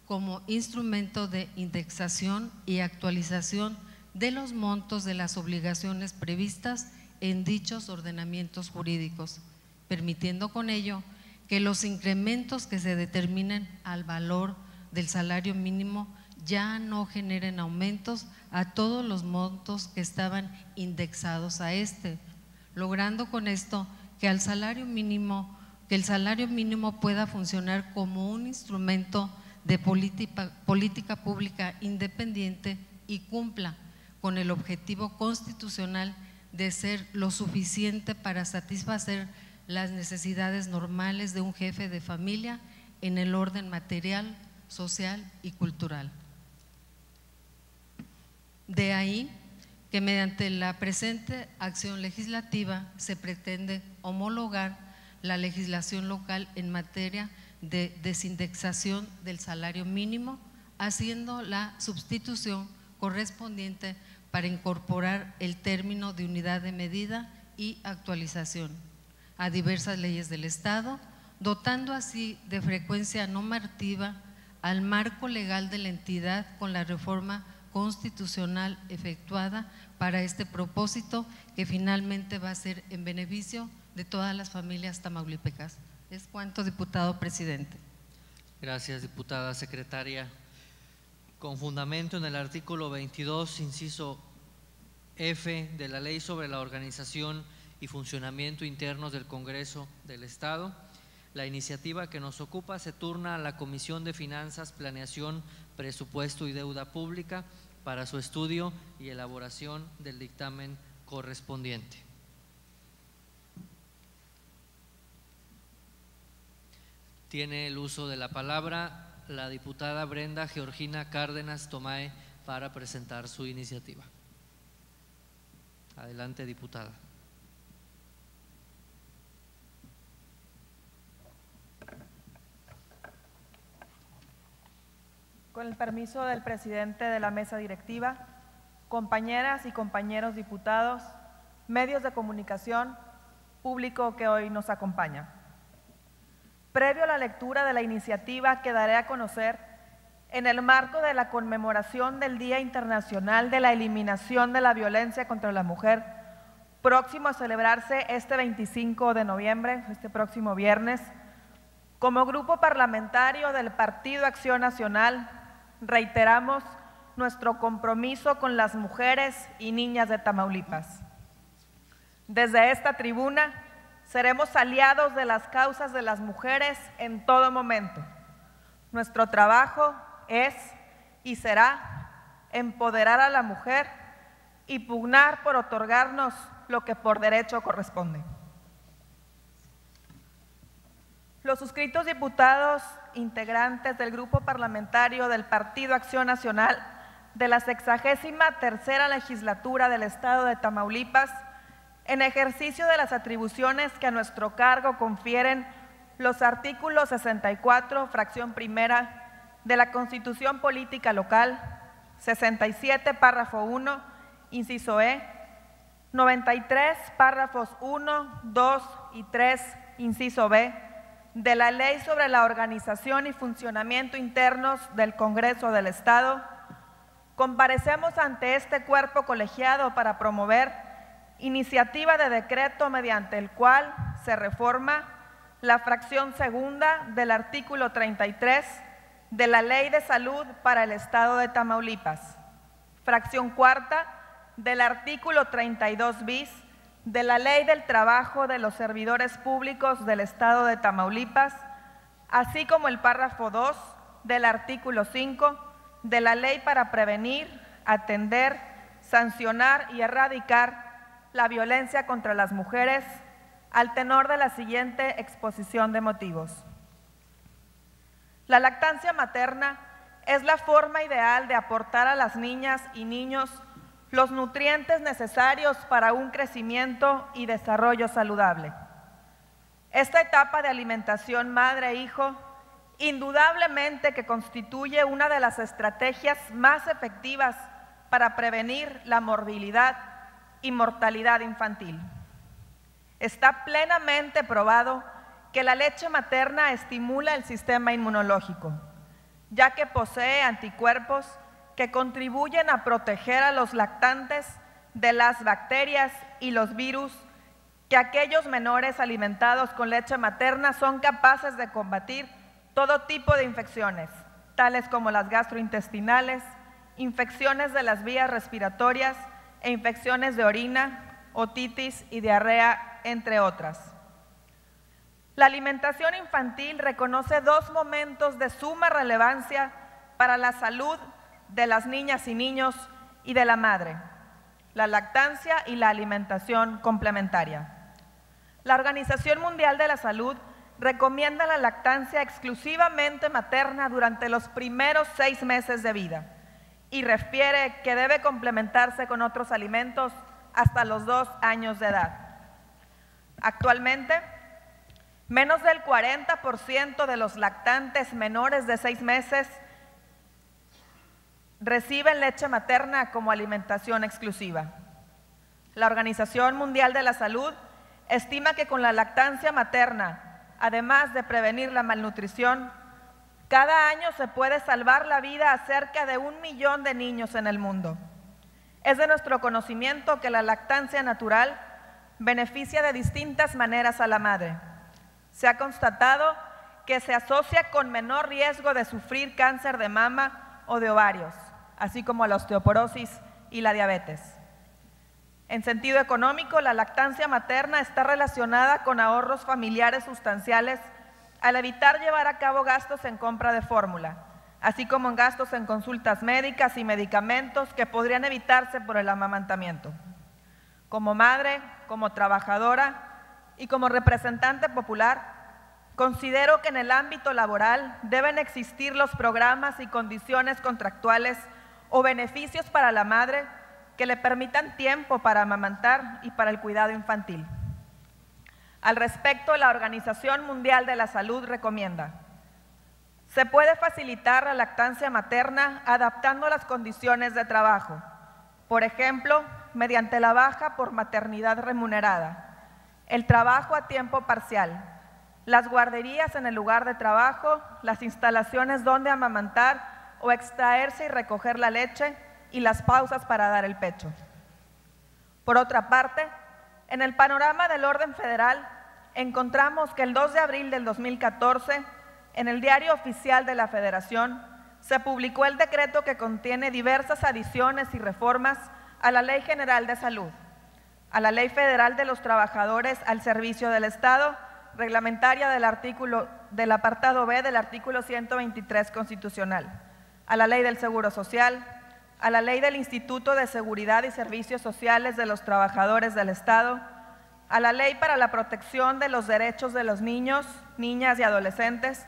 como instrumento de indexación y actualización de los montos de las obligaciones previstas en dichos ordenamientos jurídicos, permitiendo con ello que los incrementos que se determinen al valor del salario mínimo ya no generen aumentos a todos los montos que estaban indexados a este, logrando con esto que el salario mínimo pueda funcionar como un instrumento de política pública independiente y cumpla con el objetivo constitucional de ser lo suficiente para satisfacer las necesidades normales de un jefe de familia en el orden material, social y cultural. De ahí que mediante la presente acción legislativa se pretende homologar la legislación local en materia de desindexación del salario mínimo, haciendo la sustitución correspondiente para incorporar el término de unidad de medida y actualización a diversas leyes del Estado, dotando así de frecuencia normativa al marco legal de la entidad con la reforma constitucional efectuada para este propósito, que finalmente va a ser en beneficio de todas las familias tamaulipecas. Es cuanto, diputado presidente. Gracias, diputada secretaria. Con fundamento en el artículo 22, inciso F de la Ley sobre la Organización y Funcionamiento Internos del Congreso del Estado, la iniciativa que nos ocupa se turna a la Comisión de Finanzas, Planeación, Presupuesto y Deuda Pública para su estudio y elaboración del dictamen correspondiente. Tiene el uso de la palabra la diputada Brenda Georgina Cárdenas Tomae para presentar su iniciativa. Adelante, diputada. Con el permiso del presidente de la mesa directiva, compañeras y compañeros diputados, medios de comunicación, público que hoy nos acompaña. Previo a la lectura de la iniciativa que daré a conocer, en el marco de la conmemoración del Día Internacional de la Eliminación de la Violencia contra la Mujer, próximo a celebrarse este 25 de noviembre, este próximo viernes, como grupo parlamentario del Partido Acción Nacional, reiteramos nuestro compromiso con las mujeres y niñas de Tamaulipas. Desde esta tribuna seremos aliados de las causas de las mujeres en todo momento. Nuestro trabajo es y será empoderar a la mujer y pugnar por otorgarnos lo que por derecho corresponde. Los suscritos diputados integrantes del Grupo Parlamentario del Partido Acción Nacional de la 63ª Legislatura del Estado de Tamaulipas, en ejercicio de las atribuciones que a nuestro cargo confieren los artículos 64, fracción primera de la Constitución Política Local, 67, párrafo 1, inciso E, 93, párrafos 1, 2 y 3, inciso B, de la Ley sobre la Organización y Funcionamiento Internos del Congreso del Estado, comparecemos ante este cuerpo colegiado para promover iniciativa de decreto mediante el cual se reforma la fracción segunda del artículo 33 de la Ley de Salud para el Estado de Tamaulipas, fracción cuarta del artículo 32 bis de la Ley del Trabajo de los Servidores Públicos del Estado de Tamaulipas, así como el párrafo 2 del artículo 5 de la Ley para prevenir, atender, sancionar y erradicar la violencia contra las mujeres, al tenor de la siguiente exposición de motivos. La lactancia materna es la forma ideal de aportar a las niñas y niños los nutrientes necesarios para un crecimiento y desarrollo saludable. Esta etapa de alimentación madre-hijo indudablemente que constituye una de las estrategias más efectivas para prevenir la morbilidad y mortalidad infantil. Está plenamente probado que la leche materna estimula el sistema inmunológico, ya que posee anticuerpos que contribuyen a proteger a los lactantes de las bacterias y los virus que aquellos menores alimentados con leche materna son capaces de combatir todo tipo de infecciones, tales como las gastrointestinales, infecciones de las vías respiratorias e infecciones de orina, otitis y diarrea, entre otras. La alimentación infantil reconoce dos momentos de suma relevancia para la salud de las niñas y niños y de la madre: la lactancia y la alimentación complementaria. La Organización Mundial de la Salud recomienda la lactancia exclusivamente materna durante los primeros 6 meses de vida y refiere que debe complementarse con otros alimentos hasta los 2 años de edad. Actualmente, menos del 40% de los lactantes menores de 6 meses reciben leche materna como alimentación exclusiva. La Organización Mundial de la Salud estima que con la lactancia materna, además de prevenir la malnutrición, cada año se puede salvar la vida a cerca de 1 millón de niños en el mundo. Es de nuestro conocimiento que la lactancia natural beneficia de distintas maneras a la madre. Se ha constatado que se asocia con menor riesgo de sufrir cáncer de mama o de ovarios, así como la osteoporosis y la diabetes. En sentido económico, la lactancia materna está relacionada con ahorros familiares sustanciales al evitar llevar a cabo gastos en compra de fórmula, así como en gastos en consultas médicas y medicamentos que podrían evitarse por el amamantamiento. Como madre, como trabajadora y como representante popular, considero que en el ámbito laboral deben existir los programas y condiciones contractuales o beneficios para la madre que le permitan tiempo para amamantar y para el cuidado infantil. Al respecto, la Organización Mundial de la Salud recomienda: se puede facilitar la lactancia materna adaptando las condiciones de trabajo, por ejemplo, mediante la baja por maternidad remunerada, el trabajo a tiempo parcial, las guarderías en el lugar de trabajo, las instalaciones donde amamantar o extraerse y recoger la leche y las pausas para dar el pecho. Por otra parte, en el panorama del orden federal, encontramos que el 2 de abril del 2014, en el Diario Oficial de la Federación, se publicó el decreto que contiene diversas adiciones y reformas a la Ley General de Salud, a la Ley Federal de los Trabajadores al Servicio del Estado, reglamentaria del apartado B del artículo 123 constitucional, a la Ley del Seguro Social, a la Ley del Instituto de Seguridad y Servicios Sociales de los Trabajadores del Estado, a la Ley para la Protección de los Derechos de los Niños, Niñas y Adolescentes,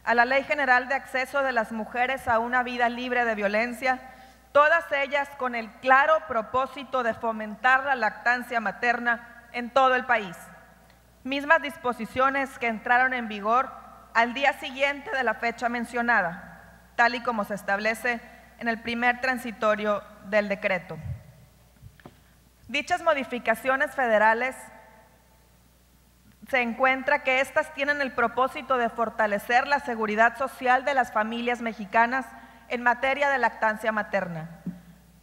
a la Ley General de Acceso de las Mujeres a una Vida Libre de Violencia, todas ellas con el claro propósito de fomentar la lactancia materna en todo el país. Mismas disposiciones que entraron en vigor al día siguiente de la fecha mencionada, tal y como se establece en el primer transitorio del decreto. Dichas modificaciones federales se encuentra que éstas tienen el propósito de fortalecer la seguridad social de las familias mexicanas en materia de lactancia materna,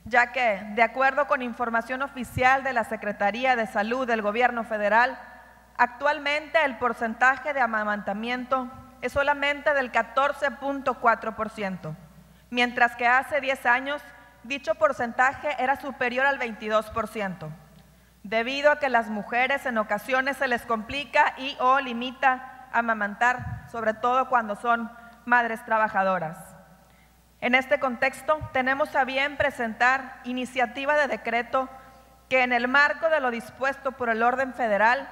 ya que, de acuerdo con información oficial de la Secretaría de Salud del Gobierno Federal, actualmente el porcentaje de amamantamiento es solamente del 14.4%, mientras que hace 10 años dicho porcentaje era superior al 22%. debido a que las mujeres en ocasiones se les complica y o limita amamantar, sobre todo cuando son madres trabajadoras. En este contexto, tenemos a bien presentar iniciativa de decreto que en el marco de lo dispuesto por el orden federal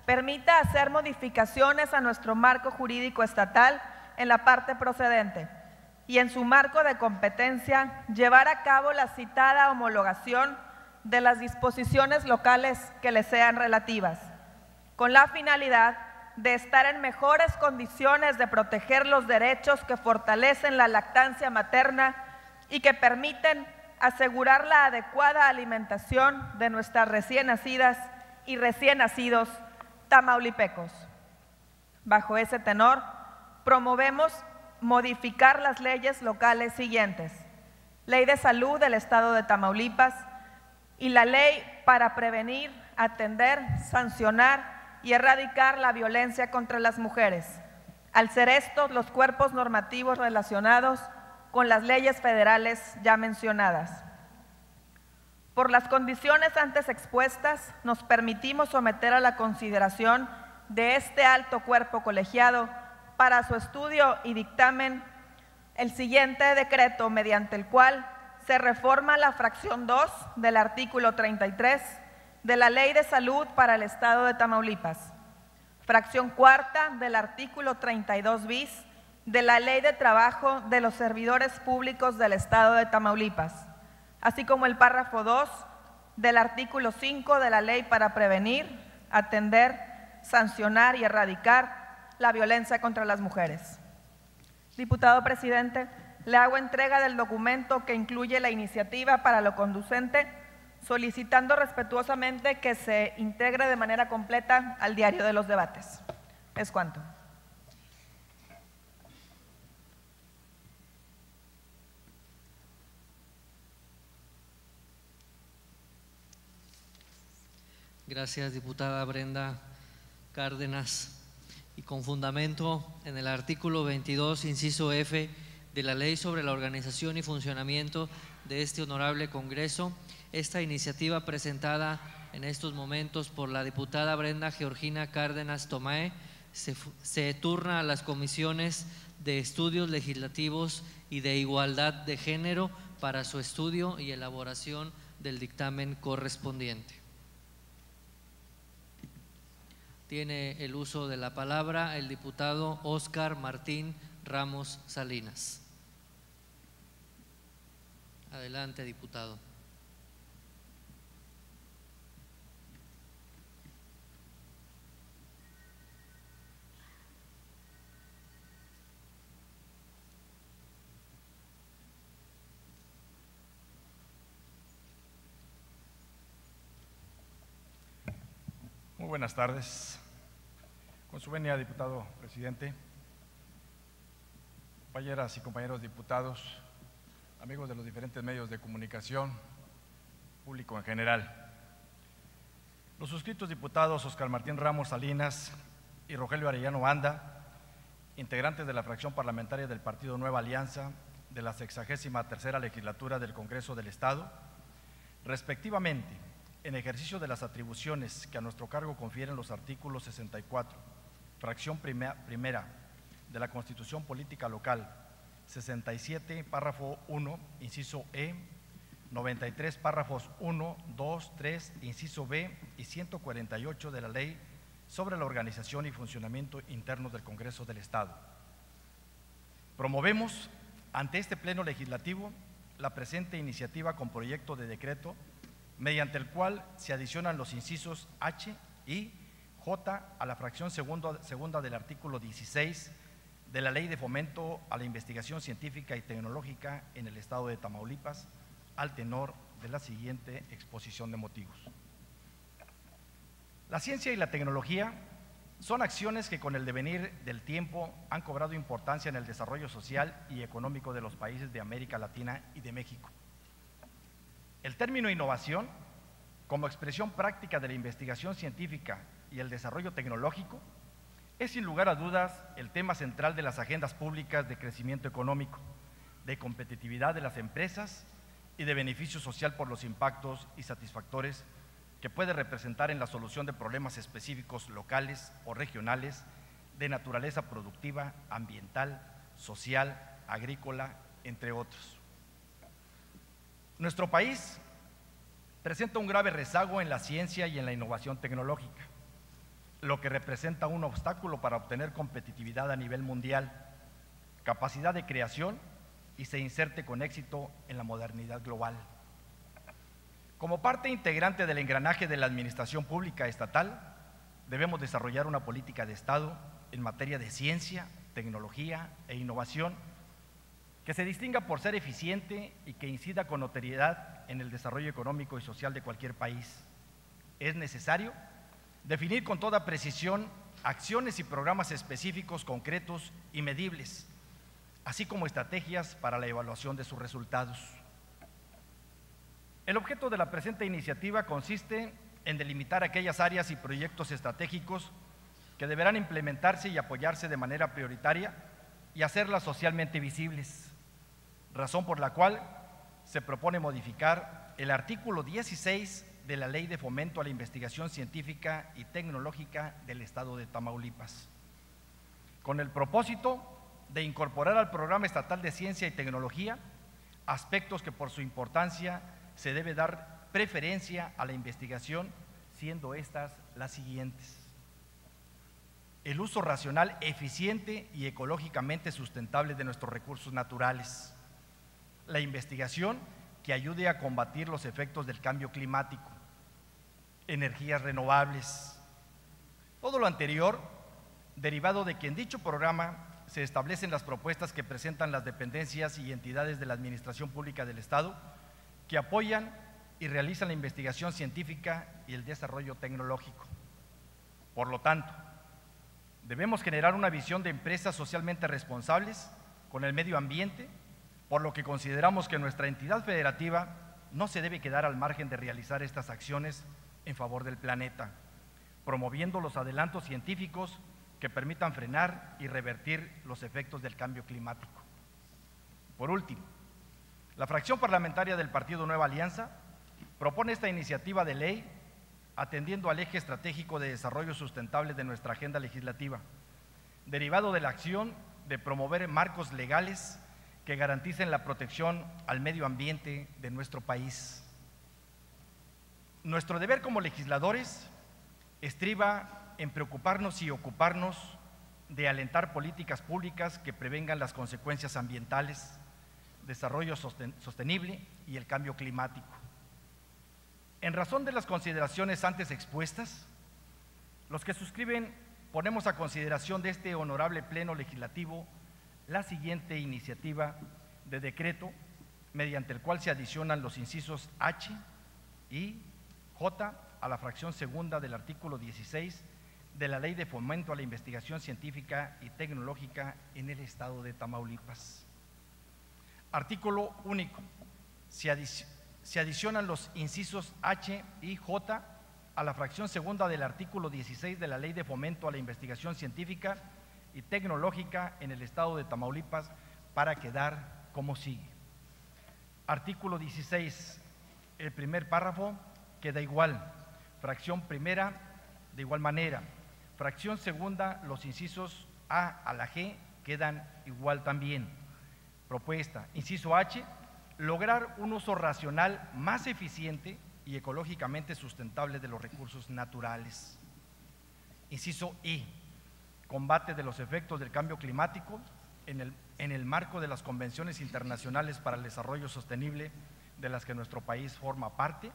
permita hacer modificaciones a nuestro marco jurídico estatal en la parte procedente y en su marco de competencia llevar a cabo la citada homologación de las disposiciones locales que le sean relativas, con la finalidad de estar en mejores condiciones de proteger los derechos que fortalecen la lactancia materna y que permiten asegurar la adecuada alimentación de nuestras recién nacidas y recién nacidos tamaulipecos. Bajo ese tenor, promovemos modificar las leyes locales siguientes: Ley de Salud del Estado de Tamaulipas y la Ley para prevenir, atender, sancionar y erradicar la violencia contra las mujeres, al ser estos los cuerpos normativos relacionados con las leyes federales ya mencionadas. Por las condiciones antes expuestas, nos permitimos someter a la consideración de este alto cuerpo colegiado para su estudio y dictamen el siguiente decreto, mediante el cual se reforma la fracción 2 del artículo 33 de la Ley de Salud para el Estado de Tamaulipas, fracción cuarta del artículo 32 bis de la Ley de Trabajo de los Servidores Públicos del Estado de Tamaulipas, así como el párrafo 2 del artículo 5 de la Ley para prevenir, atender, sancionar y erradicar la violencia contra las mujeres. Diputado presidente, le hago entrega del documento que incluye la iniciativa para lo conducente, solicitando respetuosamente que se integre de manera completa al diario de los debates. Es cuanto. Gracias, diputada Brenda Cárdenas. Y con fundamento en el artículo 22, inciso F, de la Ley sobre la organización y funcionamiento de este honorable Congreso, esta iniciativa presentada en estos momentos por la diputada Brenda Georgina Cárdenas Tomae se turna a las comisiones de estudios legislativos y de igualdad de género para su estudio y elaboración del dictamen correspondiente. Tiene el uso de la palabra el diputado Óscar Martín Ramos Salinas. Adelante, diputado. Muy buenas tardes. Con su venia, diputado presidente, compañeras y compañeros diputados, amigos de los diferentes medios de comunicación, público en general. Los suscritos diputados Óscar Martín Ramos Salinas y Rogelio Arellano Banda, integrantes de la fracción parlamentaria del Partido Nueva Alianza de la 63ª legislatura del Congreso del Estado, respectivamente, en ejercicio de las atribuciones que a nuestro cargo confieren los artículos 64, fracción primera de la Constitución Política Local, 67, párrafo 1, inciso E, 93, párrafos 1, 2, 3, inciso B y 148 de la Ley sobre la organización y funcionamiento internos del Congreso del Estado. Promovemos ante este Pleno Legislativo la presente iniciativa con proyecto de decreto mediante el cual se adicionan los incisos H y J a la fracción segunda del artículo 16 de la Ley de Fomento a la Investigación Científica y Tecnológica en el Estado de Tamaulipas, al tenor de la siguiente exposición de motivos. La ciencia y la tecnología son acciones que con el devenir del tiempo han cobrado importancia en el desarrollo social y económico de los países de América Latina y de México. El término innovación, como expresión práctica de la investigación científica y el desarrollo tecnológico, es sin lugar a dudas el tema central de las agendas públicas de crecimiento económico, de competitividad de las empresas y de beneficio social por los impactos y satisfactores que puede representar en la solución de problemas específicos locales o regionales de naturaleza productiva, ambiental, social, agrícola, entre otros. Nuestro país presenta un grave rezago en la ciencia y en la innovación tecnológica, lo que representa un obstáculo para obtener competitividad a nivel mundial, capacidad de creación y se inserte con éxito en la modernidad global. Como parte integrante del engranaje de la administración pública estatal, debemos desarrollar una política de Estado en materia de ciencia, tecnología e innovación que se distinga por ser eficiente y que incida con notoriedad en el desarrollo económico y social de cualquier país. Es necesario definir con toda precisión acciones y programas específicos, concretos y medibles, así como estrategias para la evaluación de sus resultados. El objeto de la presente iniciativa consiste en delimitar aquellas áreas y proyectos estratégicos que deberán implementarse y apoyarse de manera prioritaria y hacerlas socialmente visibles, razón por la cual se propone modificar el artículo 16 de la Ley de Fomento a la Investigación Científica y Tecnológica del Estado de Tamaulipas, con el propósito de incorporar al Programa Estatal de Ciencia y Tecnología aspectos que por su importancia se debe dar preferencia a la investigación, siendo estas las siguientes: el uso racional, eficiente y ecológicamente sustentable de nuestros recursos naturales, la investigación que ayude a combatir los efectos del cambio climático, energías renovables. Todo lo anterior derivado de que en dicho programa se establecen las propuestas que presentan las dependencias y entidades de la Administración Pública del Estado que apoyan y realizan la investigación científica y el desarrollo tecnológico. Por lo tanto, debemos generar una visión de empresas socialmente responsables con el medio ambiente, por lo que consideramos que nuestra entidad federativa no se debe quedar al margen de realizar estas acciones en favor del planeta, promoviendo los adelantos científicos que permitan frenar y revertir los efectos del cambio climático. Por último, la fracción parlamentaria del Partido Nueva Alianza propone esta iniciativa de ley atendiendo al eje estratégico de desarrollo sustentable de nuestra agenda legislativa, derivado de la acción de promover marcos legales que garanticen la protección al medio ambiente de nuestro país. Nuestro deber como legisladores estriba en preocuparnos y ocuparnos de alentar políticas públicas que prevengan las consecuencias ambientales, desarrollo sostenible y el cambio climático. En razón de las consideraciones antes expuestas, los que suscriben ponemos a consideración de este honorable Pleno Legislativo la siguiente iniciativa de decreto mediante el cual se adicionan los incisos H y J a la fracción segunda del artículo 16 de la Ley de Fomento a la Investigación Científica y Tecnológica en el Estado de Tamaulipas. Artículo único. Se adicionan los incisos H y J a la fracción segunda del artículo 16 de la Ley de Fomento a la Investigación Científica y Tecnológica en el Estado de Tamaulipas para quedar como sigue. Artículo 16. El primer párrafo queda igual. Fracción primera de igual manera. Fracción segunda, los incisos A a la G quedan igual también. Propuesta. Inciso H. Lograr un uso racional más eficiente y ecológicamente sustentable de los recursos naturales. Inciso I. Combate de los efectos del cambio climático en el marco de las convenciones internacionales para el desarrollo sostenible de las que nuestro país forma parte.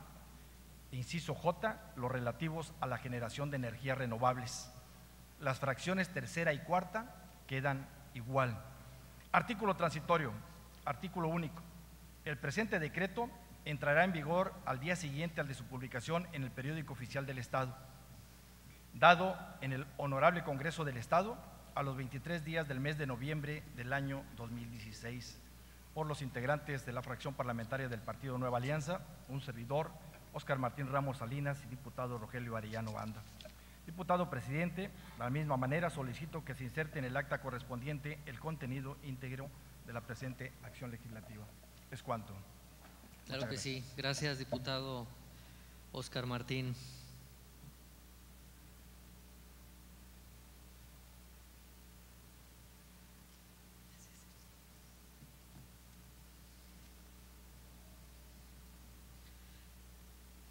Inciso J. Los relativos a la generación de energías renovables. Las fracciones tercera y cuarta quedan igual. Artículo transitorio. Artículo único. El presente decreto entrará en vigor al día siguiente al de su publicación en el Periódico Oficial del Estado, dado en el Honorable Congreso del Estado a los 23 días del mes de noviembre del año 2016, por los integrantes de la fracción parlamentaria del Partido Nueva Alianza, un servidor, Óscar Martín Ramos Salinas, y diputado Rogelio Arellano Banda. Diputado presidente, de la misma manera solicito que se inserte en el acta correspondiente el contenido íntegro de la presente acción legislativa. Es cuanto. Claro que sí. Gracias, diputado Óscar Martín.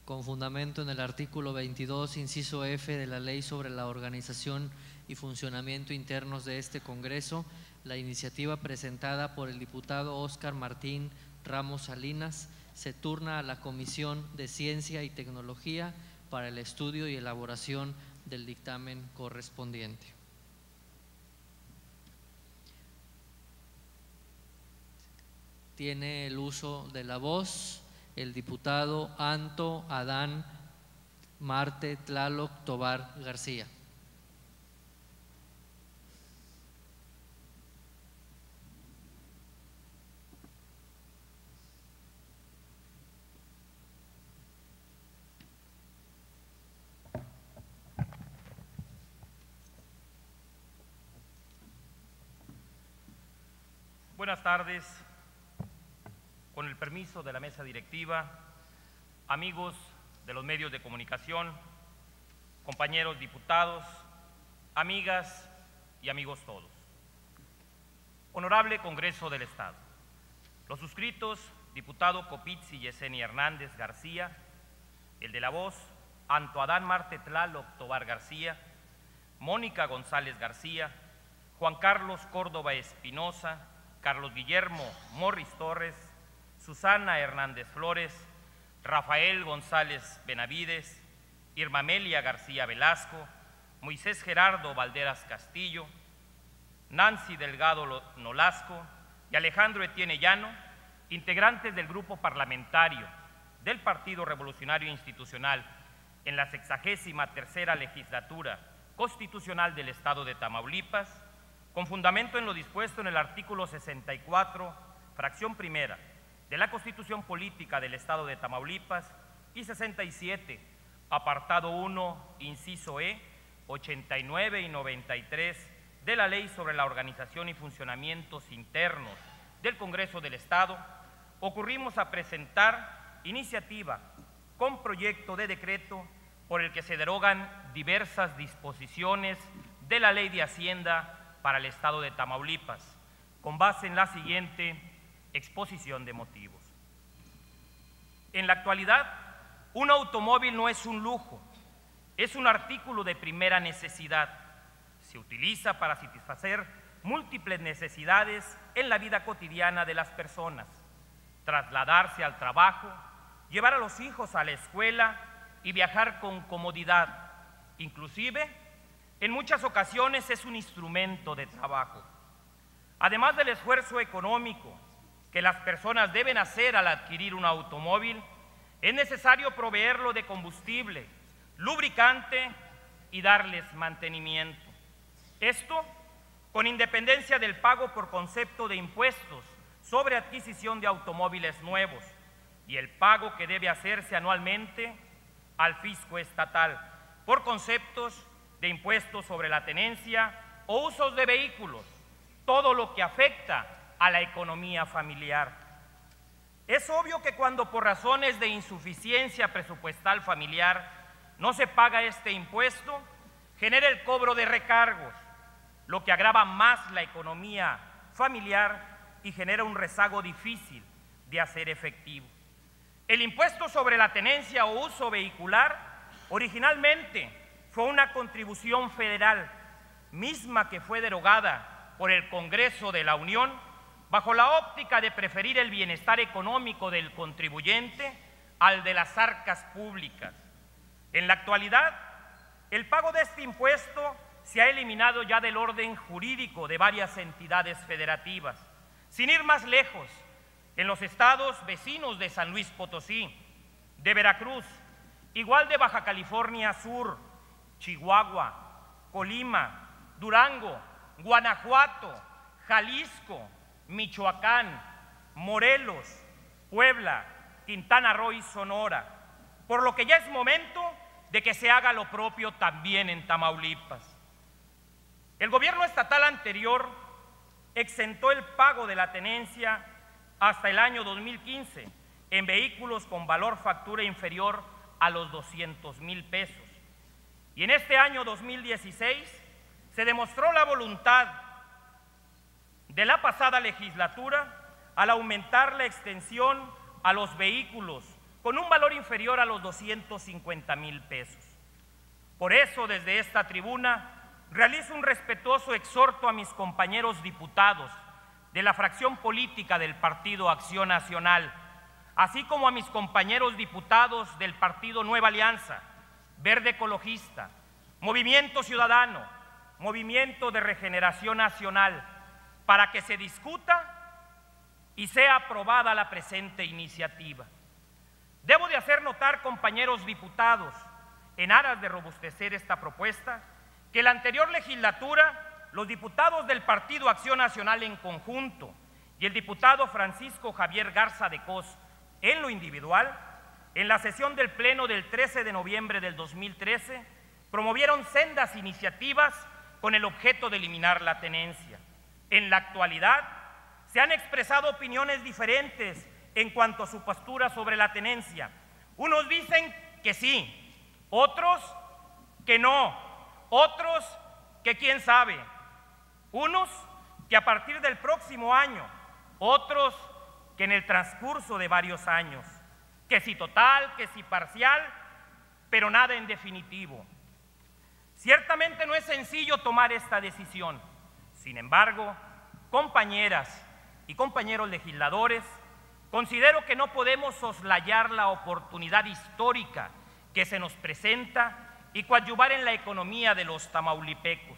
Con fundamento en el artículo 22, inciso F de la Ley sobre la organización y funcionamiento internos de este Congreso, la iniciativa presentada por el diputado Óscar Martín Ramos Salinas se turna a la Comisión de Ciencia y Tecnología para el estudio y elaboración del dictamen correspondiente. Tiene el uso de la voz el diputado Anto Adán Marte Tlaloc Tovar García. Buenas tardes. Con el permiso de la mesa directiva, amigos de los medios de comunicación, compañeros diputados, amigas y amigos todos. Honorable Congreso del Estado, los suscritos, diputado Copitzi Yesenia Hernández García, el de la voz, Anto Adán Marte Tlaloc Tovar García, Mónica González García, Juan Carlos Córdoba Espinosa, Carlos Guillermo Morris Torres, Susana Hernández Flores, Rafael González Benavides, Irma Amelia García Velasco, Moisés Gerardo Valderas Castillo, Nancy Delgado Nolasco y Alejandro Etienne Llano, integrantes del grupo parlamentario del Partido Revolucionario Institucional en la 63ª legislatura constitucional del Estado de Tamaulipas, con fundamento en lo dispuesto en el artículo 64, fracción primera, de la Constitución Política del Estado de Tamaulipas y 67, apartado 1, inciso E, 89 y 93 de la Ley sobre la Organización y Funcionamientos Internos del Congreso del Estado, ocurrimos a presentar iniciativa con proyecto de decreto por el que se derogan diversas disposiciones de la Ley de Hacienda para el Estado de Tamaulipas, con base en la siguiente exposición de motivos. En la actualidad, un automóvil no es un lujo, es un artículo de primera necesidad. Se utiliza para satisfacer múltiples necesidades en la vida cotidiana de las personas: trasladarse al trabajo, llevar a los hijos a la escuela y viajar con comodidad. Inclusive, en muchas ocasiones es un instrumento de trabajo. Además del esfuerzo económico que las personas deben hacer al adquirir un automóvil, es necesario proveerlo de combustible, lubricante y darles mantenimiento. Esto con independencia del pago por concepto de impuestos sobre adquisición de automóviles nuevos y el pago que debe hacerse anualmente al fisco estatal por conceptos de impuestos sobre la tenencia o usos de vehículos, todo lo que afecta a la economía familiar. Es obvio que cuando por razones de insuficiencia presupuestal familiar no se paga este impuesto, genera el cobro de recargos, lo que agrava más la economía familiar y genera un rezago difícil de hacer efectivo. El impuesto sobre la tenencia o uso vehicular originalmente fue una contribución federal, misma que fue derogada por el Congreso de la Unión bajo la óptica de preferir el bienestar económico del contribuyente al de las arcas públicas. En la actualidad, el pago de este impuesto se ha eliminado ya del orden jurídico de varias entidades federativas. Sin ir más lejos, en los estados vecinos de San Luis Potosí, de Veracruz, igual de Baja California Sur, Chihuahua, Colima, Durango, Guanajuato, Jalisco, Michoacán, Morelos, Puebla, Quintana Roo y Sonora, por lo que ya es momento de que se haga lo propio también en Tamaulipas. El gobierno estatal anterior exentó el pago de la tenencia hasta el año 2015 en vehículos con valor factura inferior a los 200,000 pesos. Y en este año 2016 se demostró la voluntad de la pasada legislatura al aumentar la extensión a los vehículos con un valor inferior a los 250,000 pesos. Por eso, desde esta tribuna, realizo un respetuoso exhorto a mis compañeros diputados de la fracción política del Partido Acción Nacional, así como a mis compañeros diputados del Partido Nueva Alianza, Verde Ecologista, Movimiento Ciudadano, Movimiento de Regeneración Nacional, para que se discuta y sea aprobada la presente iniciativa. Debo de hacer notar, compañeros diputados, en aras de robustecer esta propuesta, que en la anterior legislatura los diputados del Partido Acción Nacional en conjunto y el diputado Francisco Javier Garza de Cos en lo individual, en la sesión del Pleno del 13 de noviembre del 2013, promovieron sendas iniciativas con el objeto de eliminar la tenencia. En la actualidad, se han expresado opiniones diferentes en cuanto a su postura sobre la tenencia. Unos dicen que sí, otros que no, otros que quién sabe, unos que a partir del próximo año, otros que en el transcurso de varios años, que si total, que si parcial, pero nada en definitivo. Ciertamente no es sencillo tomar esta decisión. Sin embargo, compañeras y compañeros legisladores, considero que no podemos soslayar la oportunidad histórica que se nos presenta y coadyuvar en la economía de los tamaulipecos.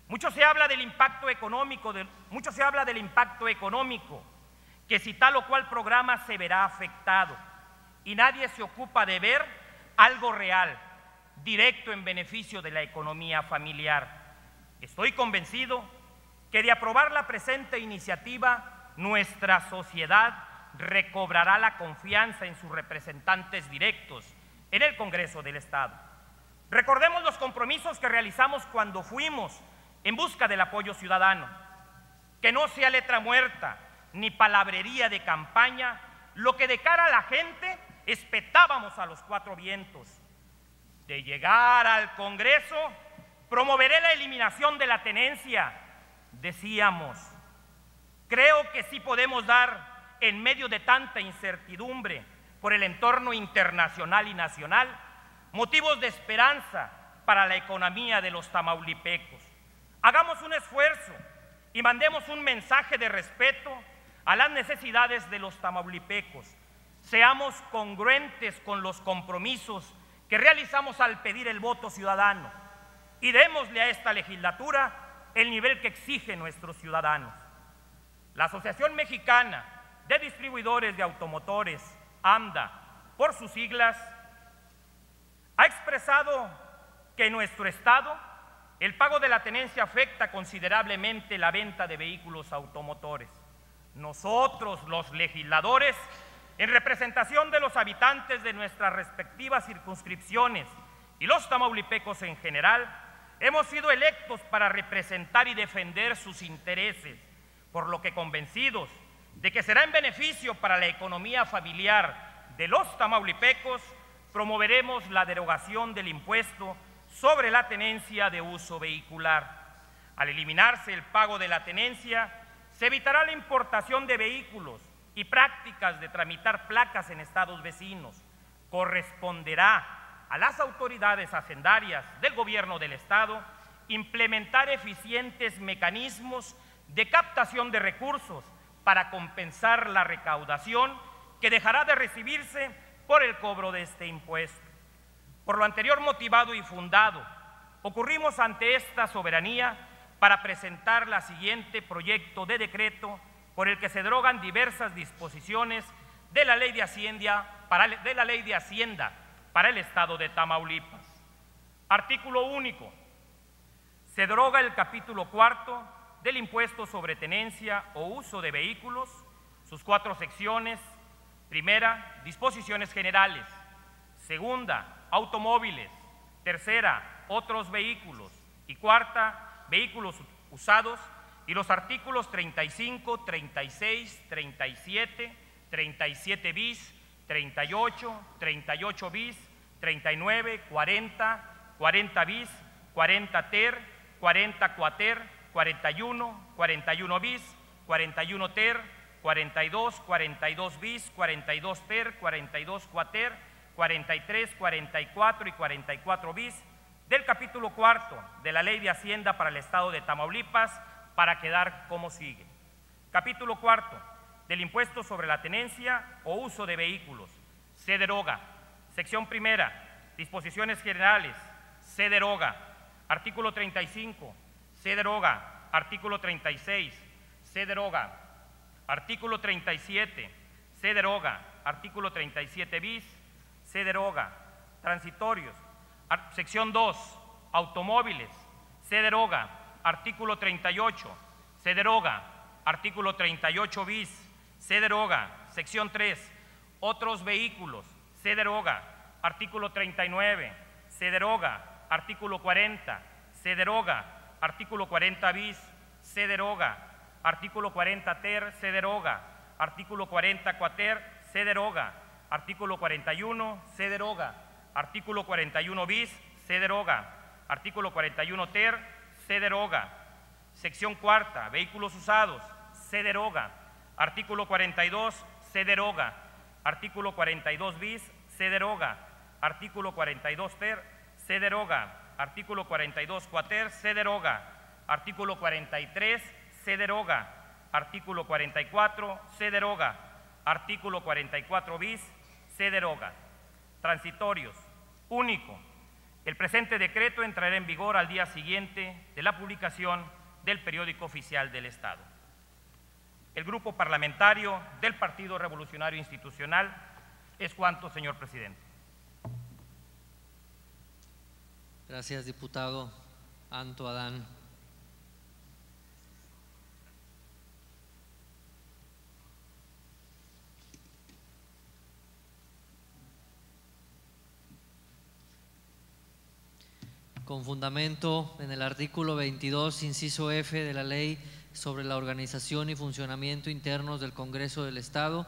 Mucho se habla del impacto económico, que si tal o cual programa se verá afectado, y nadie se ocupa de ver algo real, directo en beneficio de la economía familiar. Estoy convencido que de aprobar la presente iniciativa, nuestra sociedad recobrará la confianza en sus representantes directos en el Congreso del Estado. Recordemos los compromisos que realizamos cuando fuimos en busca del apoyo ciudadano. Que no sea letra muerta ni palabrería de campaña lo que de cara a la gente espetábamos a los cuatro vientos. De llegar al Congreso, promoveré la eliminación de la tenencia, decíamos. Creo que sí podemos dar, en medio de tanta incertidumbre por el entorno internacional y nacional, motivos de esperanza para la economía de los tamaulipecos. Hagamos un esfuerzo y mandemos un mensaje de respeto a las necesidades de los tamaulipecos. Seamos congruentes con los compromisos que realizamos al pedir el voto ciudadano y démosle a esta legislatura el nivel que exigen nuestros ciudadanos. La Asociación Mexicana de Distribuidores de Automotores, AMDA, por sus siglas, ha expresado que en nuestro estado el pago de la tenencia afecta considerablemente la venta de vehículos automotores. Nosotros, los legisladores, en representación de los habitantes de nuestras respectivas circunscripciones y los tamaulipecos en general, hemos sido electos para representar y defender sus intereses, por lo que convencidos de que será en beneficio para la economía familiar de los tamaulipecos, promoveremos la derogación del impuesto sobre la tenencia de uso vehicular. Al eliminarse el pago de la tenencia, se evitará la importación de vehículos y prácticas de tramitar placas en estados vecinos. Corresponderá a las autoridades hacendarias del gobierno del estado implementar eficientes mecanismos de captación de recursos para compensar la recaudación que dejará de recibirse por el cobro de este impuesto. Por lo anterior motivado y fundado, ocurrimos ante esta soberanía para presentar la siguiente proyecto de decreto por el que se derogan diversas disposiciones de la Ley de Hacienda para el Estado de Tamaulipas. Artículo único. Se deroga el capítulo cuarto del impuesto sobre tenencia o uso de vehículos, sus 4 secciones. Primera, disposiciones generales. Segunda, automóviles. Tercera, otros vehículos. Y cuarta, vehículos usados. Y los artículos 35, 36, 37, 37 bis, 38, 38 bis, 39, 40, 40 bis, 40 ter, 40 quater, 41, 41 bis, 41 ter, 42, 42 bis, 42 ter, 42 quater, 43, 44 y 44 bis del capítulo cuarto de la Ley de Hacienda para el Estado de Tamaulipas para quedar como sigue. Capítulo cuarto del impuesto sobre la tenencia o uso de vehículos. Se deroga. Sección primera, disposiciones generales. Se deroga. Artículo 35. Se deroga. Artículo 36. Se deroga. Artículo 37. Se deroga. Artículo 37 bis. Se deroga. Transitorios. Sección 2. Automóviles. Se deroga. Artículo 38. Se deroga. Artículo 38 bis. Se deroga. Sección 3. Otros vehículos. Se deroga. Artículo 39. Se deroga. Artículo 40. Se deroga. Artículo 40 bis. Se deroga. Artículo 40 ter. Se deroga. Artículo 40 quater. Se deroga. Artículo 41. Se deroga. Artículo 41 bis. Se deroga. Artículo 41 ter. Se deroga. Sección cuarta. Vehículos usados. Se deroga. Artículo 42. Se deroga. Artículo 42 bis. Se deroga. Artículo 42 ter. Se deroga. Artículo 42 quater. Se deroga. Artículo 43. Se deroga. Artículo 44. Se deroga. Artículo 44 bis. Se deroga. Transitorios. Único. El presente decreto entrará en vigor al día siguiente de la publicación del Periódico Oficial del Estado. El grupo parlamentario del Partido Revolucionario Institucional es cuanto, señor presidente. Gracias, diputado Anto Adán. Con fundamento en el artículo 22, inciso F de la Ley sobre la organización y funcionamiento internos del Congreso del Estado,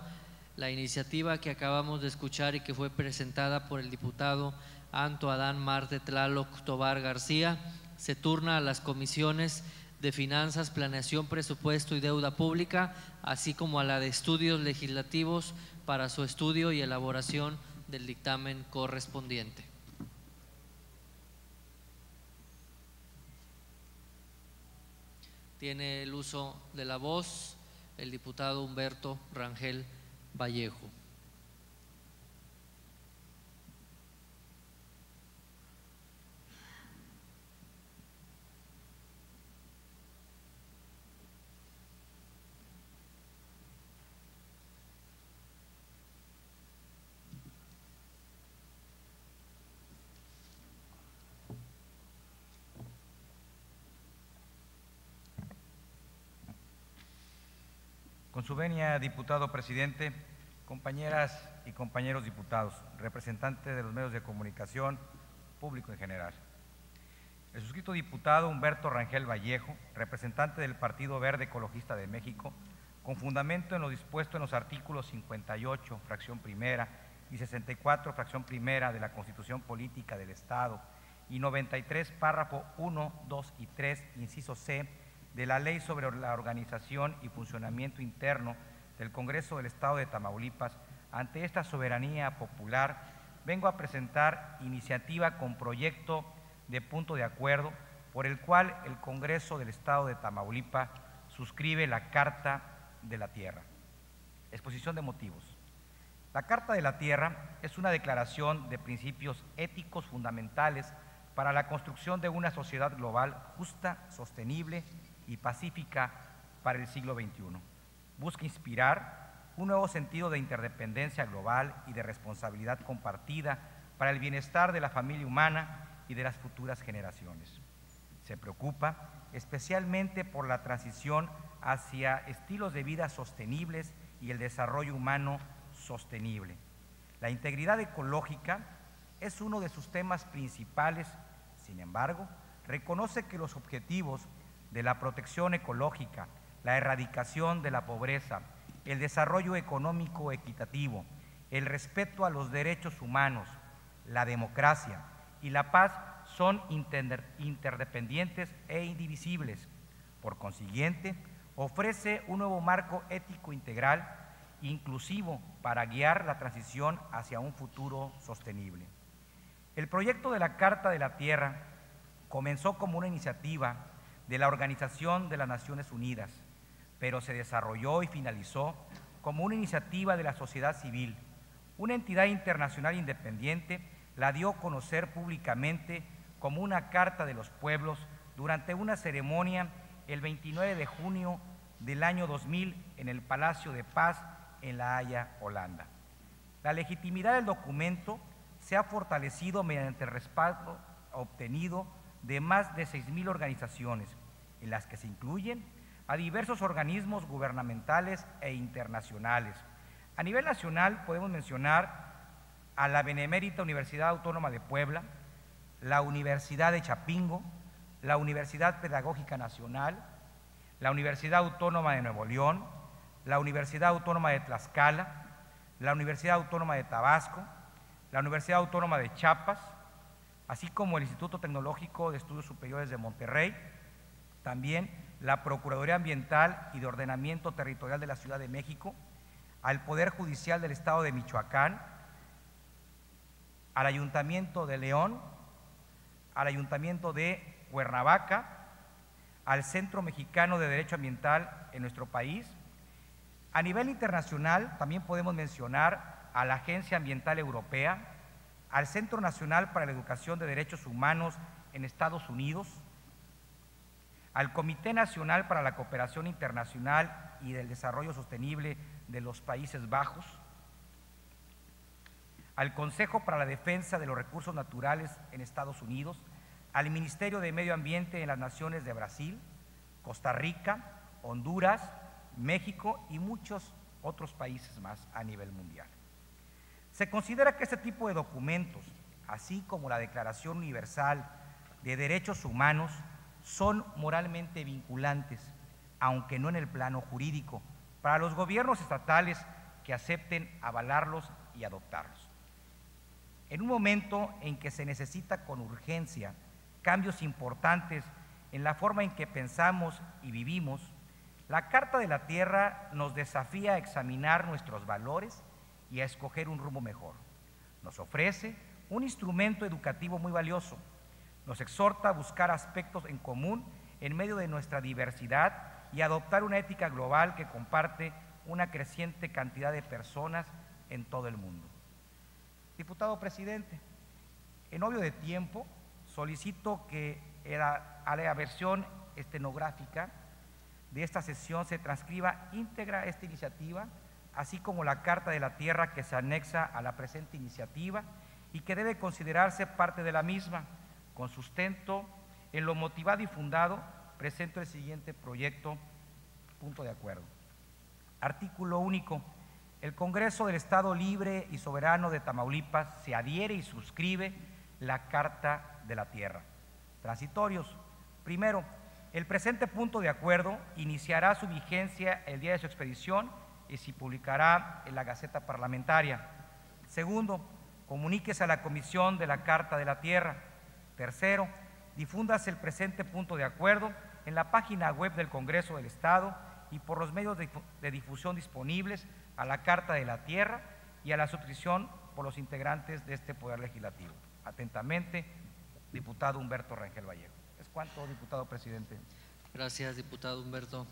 la iniciativa que acabamos de escuchar y que fue presentada por el diputado Anto Adán Marte Tlaloc Tobar García se turna a las comisiones de Finanzas, Planeación, Presupuesto y Deuda Pública, así como a la de Estudios Legislativos para su estudio y elaboración del dictamen correspondiente. Tiene el uso de la voz el diputado Humberto Rangel Vallejo. Con su venia, diputado presidente, compañeras y compañeros diputados, representantes de los medios de comunicación, público en general. El suscrito diputado Humberto Rangel Vallejo, representante del Partido Verde Ecologista de México, con fundamento en lo dispuesto en los artículos 58, fracción primera, y 64, fracción primera de la Constitución Política del Estado, y 93, párrafo 1, 2 y 3, inciso C, de la Ley sobre la Organización y Funcionamiento Interno del Congreso del Estado de Tamaulipas, ante esta soberanía popular, vengo a presentar iniciativa con proyecto de punto de acuerdo por el cual el Congreso del Estado de Tamaulipas suscribe la Carta de la Tierra. Exposición de motivos. La Carta de la Tierra es una declaración de principios éticos fundamentales para la construcción de una sociedad global justa, sostenible y pacífica para el siglo XXI. Busca inspirar un nuevo sentido de interdependencia global y de responsabilidad compartida para el bienestar de la familia humana y de las futuras generaciones. Se preocupa especialmente por la transición hacia estilos de vida sostenibles y el desarrollo humano sostenible. La integridad ecológica es uno de sus temas principales. Sin embargo, reconoce que los objetivos de la protección ecológica, la erradicación de la pobreza, el desarrollo económico equitativo, el respeto a los derechos humanos, la democracia y la paz son interdependientes e indivisibles. Por consiguiente, ofrece un nuevo marco ético integral, inclusivo, para guiar la transición hacia un futuro sostenible. El proyecto de la Carta de la Tierra comenzó como una iniciativa de la Organización de las Naciones Unidas, pero se desarrolló y finalizó como una iniciativa de la sociedad civil. Una entidad internacional independiente la dio a conocer públicamente como una Carta de los Pueblos durante una ceremonia el 29 de junio del año 2000 en el Palacio de Paz en La Haya, Holanda. La legitimidad del documento se ha fortalecido mediante el respaldo obtenido de más de 6,000 organizaciones, en las que se incluyen a diversos organismos gubernamentales e internacionales. A nivel nacional podemos mencionar a la Benemérita Universidad Autónoma de Puebla, la Universidad de Chapingo, la Universidad Pedagógica Nacional, la Universidad Autónoma de Nuevo León, la Universidad Autónoma de Tlaxcala, la Universidad Autónoma de Tabasco, la Universidad Autónoma de Chiapas, así como el Instituto Tecnológico de Estudios Superiores de Monterrey, también la Procuraduría Ambiental y de Ordenamiento Territorial de la Ciudad de México, al Poder Judicial del Estado de Michoacán, al Ayuntamiento de León, al Ayuntamiento de Cuernavaca, al Centro Mexicano de Derecho Ambiental en nuestro país. A nivel internacional también podemos mencionar a la Agencia Ambiental Europea, al Centro Nacional para la Educación de Derechos Humanos en Estados Unidos, al Comité Nacional para la Cooperación Internacional y del Desarrollo Sostenible de los Países Bajos, al Consejo para la Defensa de los Recursos Naturales en Estados Unidos, al Ministerio de Medio Ambiente en las naciones de Brasil, Costa Rica, Honduras, México y muchos otros países más a nivel mundial. Se considera que este tipo de documentos, así como la Declaración Universal de Derechos Humanos, son moralmente vinculantes, aunque no en el plano jurídico, para los gobiernos estatales que acepten avalarlos y adoptarlos. En un momento en que se necesita con urgencia cambios importantes en la forma en que pensamos y vivimos, la Carta de la Tierra nos desafía a examinar nuestros valores y a escoger un rumbo mejor. Nos ofrece un instrumento educativo muy valioso. Nos exhorta a buscar aspectos en común en medio de nuestra diversidad y adoptar una ética global que comparte una creciente cantidad de personas en todo el mundo. Diputado presidente, en obvio de tiempo, solicito que a la versión estenográfica de esta sesión se transcriba íntegra esta iniciativa, así como la Carta de la Tierra que se anexa a la presente iniciativa y que debe considerarse parte de la misma. Con sustento en lo motivado y fundado, presento el siguiente proyecto, punto de acuerdo. Artículo único. El Congreso del Estado Libre y Soberano de Tamaulipas se adhiere y suscribe la Carta de la Tierra. Transitorios. Primero, el presente punto de acuerdo iniciará su vigencia el día de su expedición y se publicará en la Gaceta Parlamentaria. Segundo, comuníquese a la Comisión de la Carta de la Tierra. Tercero, difúndase el presente punto de acuerdo en la página web del Congreso del Estado y por los medios de difusión disponibles a la Carta de la Tierra y a la suscripción por los integrantes de este Poder Legislativo. Atentamente, diputado Humberto Rangel Vallejo. Es cuanto, diputado presidente. Gracias, diputado Humberto.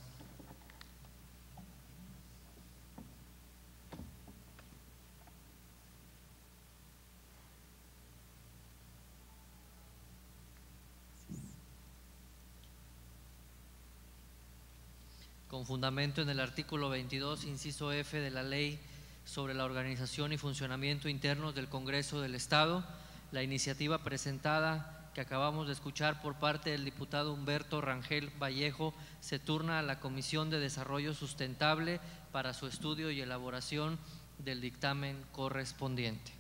Con fundamento en el artículo 22, inciso F de la Ley sobre la organización y funcionamiento internos del Congreso del Estado, la iniciativa presentada que acabamos de escuchar por parte del diputado Humberto Rangel Vallejo se turna a la Comisión de Desarrollo Sustentable para su estudio y elaboración del dictamen correspondiente.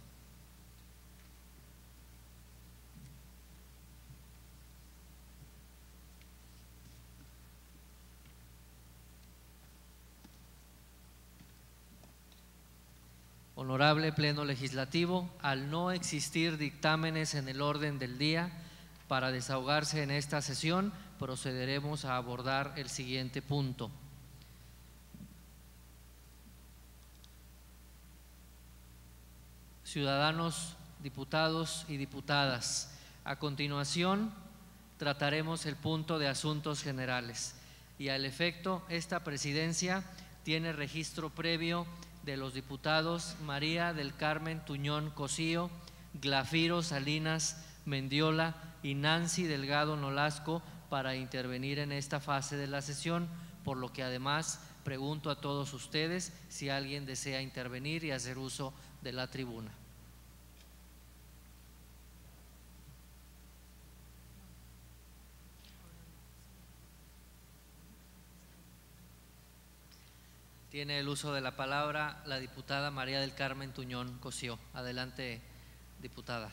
Honorable Pleno Legislativo, al no existir dictámenes en el orden del día para desahogarse en esta sesión, procederemos a abordar el siguiente punto. Ciudadanos, diputados y diputadas, a continuación trataremos el punto de asuntos generales y al efecto esta presidencia tiene registro previo de los diputados María del Carmen Tuñón Cosío, Glafiro Salinas Mendiola y Nancy Delgado Nolasco para intervenir en esta fase de la sesión, por lo que además pregunto a todos ustedes si alguien desea intervenir y hacer uso de la tribuna. Tiene el uso de la palabra la diputada María del Carmen Tuñón Cosío. Adelante, diputada.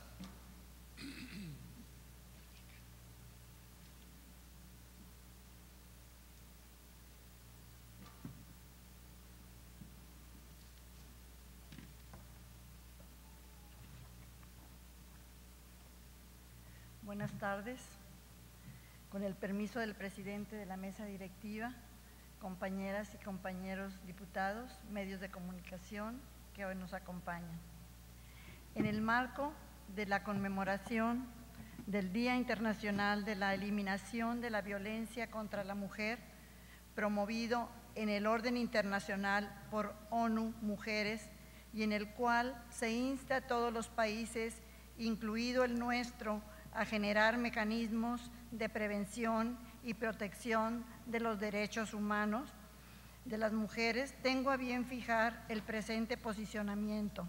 Buenas tardes. Con el permiso del presidente de la mesa directiva, compañeras y compañeros diputados, medios de comunicación que hoy nos acompañan. En el marco de la conmemoración del Día Internacional de la Eliminación de la Violencia contra la Mujer, promovido en el orden internacional por ONU Mujeres y en el cual se insta a todos los países, incluido el nuestro, a generar mecanismos de prevención y protección de los derechos humanos de las mujeres, tengo a bien fijar el presente posicionamiento.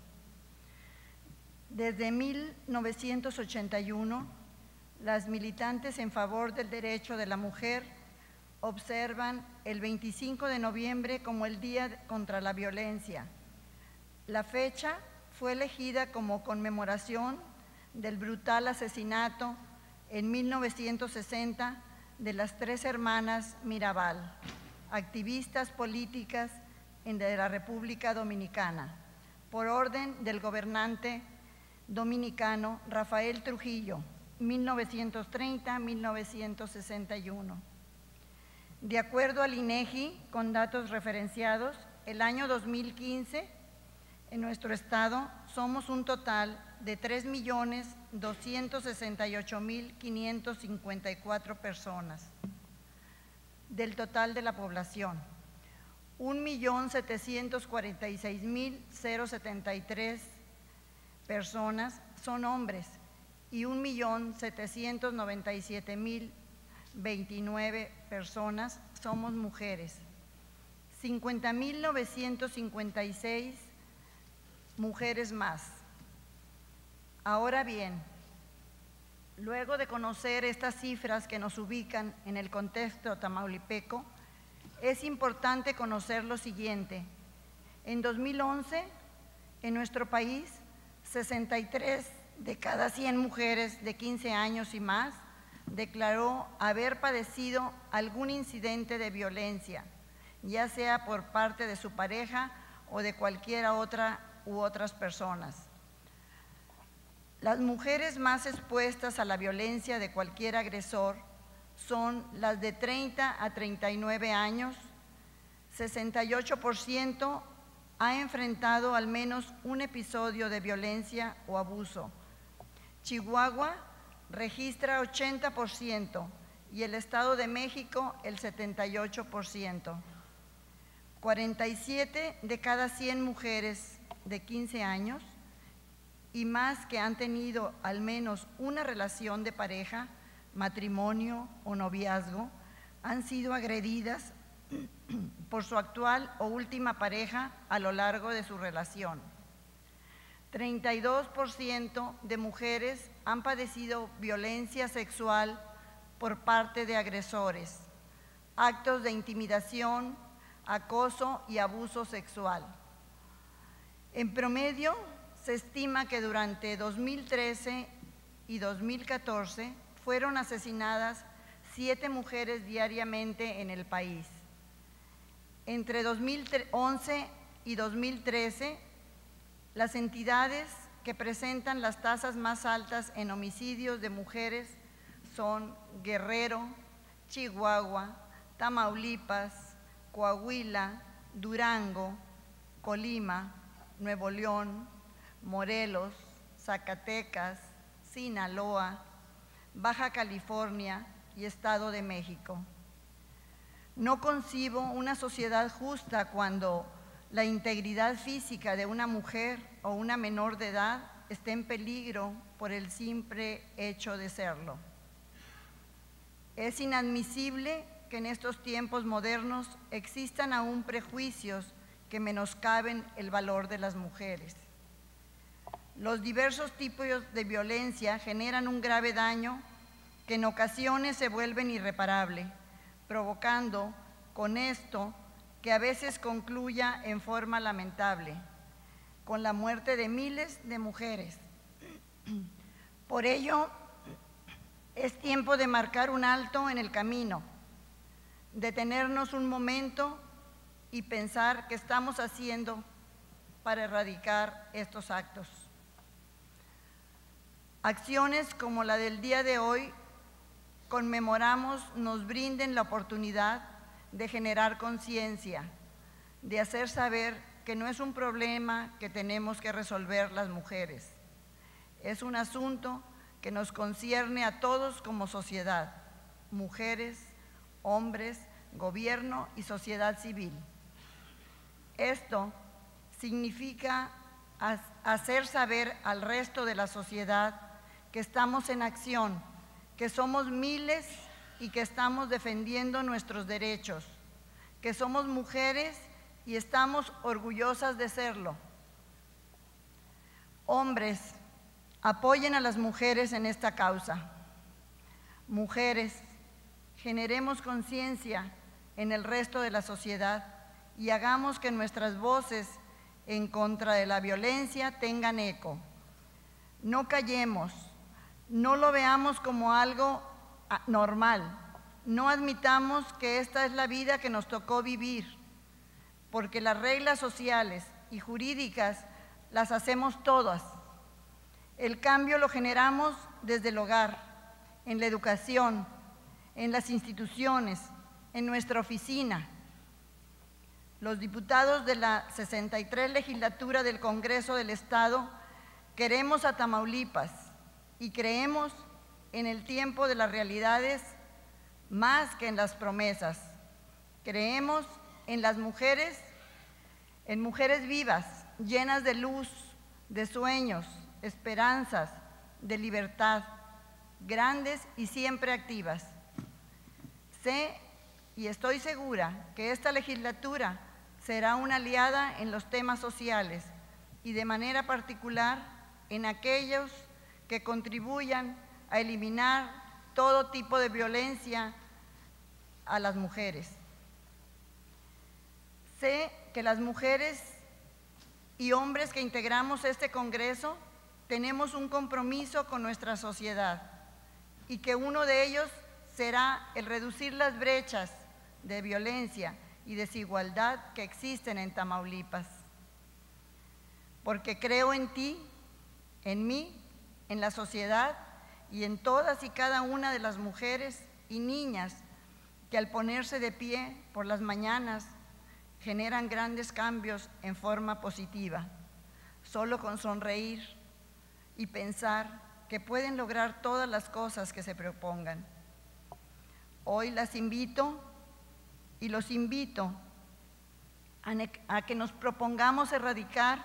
Desde 1981, las militantes en favor del derecho de la mujer observan el 25 de noviembre como el Día contra la Violencia. La fecha fue elegida como conmemoración del brutal asesinato en 1960 de las 3 hermanas Mirabal, activistas políticas de la República Dominicana, por orden del gobernante dominicano Rafael Trujillo, 1930-1961. De acuerdo al INEGI, con datos referenciados, el año 2015, en nuestro estado somos un total de 3.268.554 personas del total de la población. 1.746.073 personas son hombres y 1.797.029 personas somos mujeres. 50.956 mujeres más. Ahora bien, luego de conocer estas cifras que nos ubican en el contexto tamaulipeco, es importante conocer lo siguiente. En 2011, en nuestro país, 63 de cada 100 mujeres de 15 años y más declaró haber padecido algún incidente de violencia, ya sea por parte de su pareja o de cualquiera otra u otras personas. Las mujeres más expuestas a la violencia de cualquier agresor son las de 30 a 39 años, 68% ha enfrentado al menos un episodio de violencia o abuso. Chihuahua registra 80% y el Estado de México el 78%. 47 de cada 100 mujeres de 15 años y más que han tenido al menos una relación de pareja, matrimonio o noviazgo, han sido agredidas por su actual o última pareja a lo largo de su relación. 32% de mujeres han padecido violencia sexual por parte de agresores, actos de intimidación, acoso y abuso sexual. En promedio, se estima que durante 2013 y 2014 fueron asesinadas 7 mujeres diariamente en el país. Entre 2011 y 2013 Las entidades que presentan las tasas más altas en homicidios de mujeres son Guerrero, Chihuahua, Tamaulipas, Coahuila, Durango, Colima, Nuevo León, Morelos, Zacatecas, Sinaloa, Baja California y Estado de México. No concibo una sociedad justa cuando la integridad física de una mujer o una menor de edad esté en peligro por el simple hecho de serlo. Es inadmisible que en estos tiempos modernos existan aún prejuicios que menoscaben el valor de las mujeres. Los diversos tipos de violencia generan un grave daño que en ocasiones se vuelven irreparable, provocando con esto que a veces concluya en forma lamentable, con la muerte de miles de mujeres. Por ello, es tiempo de marcar un alto en el camino, detenernos un momento y pensar qué estamos haciendo para erradicar estos actos. Acciones como la del día de hoy conmemoramos nos brinden la oportunidad de generar conciencia, de hacer saber que no es un problema que tenemos que resolver las mujeres. Es un asunto que nos concierne a todos como sociedad, mujeres, hombres, gobierno y sociedad civil. Esto significa hacer saber al resto de la sociedad que estamos en acción, que somos miles y que estamos defendiendo nuestros derechos, que somos mujeres y estamos orgullosas de serlo. Hombres, apoyen a las mujeres en esta causa. Mujeres, generemos conciencia en el resto de la sociedad y hagamos que nuestras voces en contra de la violencia tengan eco. No callemos, no lo veamos como algo normal, no admitamos que esta es la vida que nos tocó vivir, porque las reglas sociales y jurídicas las hacemos todas. El cambio lo generamos desde el hogar, en la educación, en las instituciones, en nuestra oficina. Los diputados de la 63 legislatura del Congreso del Estado queremos a Tamaulipas y creemos en el tiempo de las realidades más que en las promesas. Creemos en las mujeres, en mujeres vivas, llenas de luz, de sueños, esperanzas, de libertad, grandes y siempre activas. Sé y estoy segura que esta legislatura será una aliada en los temas sociales y de manera particular en aquellos que contribuyan a eliminar todo tipo de violencia a las mujeres. Sé que las mujeres y hombres que integramos este Congreso tenemos un compromiso con nuestra sociedad y que uno de ellos será el reducir las brechas de violencia y desigualdad que existen en Tamaulipas. Porque creo en ti, en mí, en la sociedad y en todas y cada una de las mujeres y niñas que al ponerse de pie por las mañanas generan grandes cambios en forma positiva, solo con sonreír y pensar que pueden lograr todas las cosas que se propongan. Hoy las invito y los invito a que nos propongamos erradicar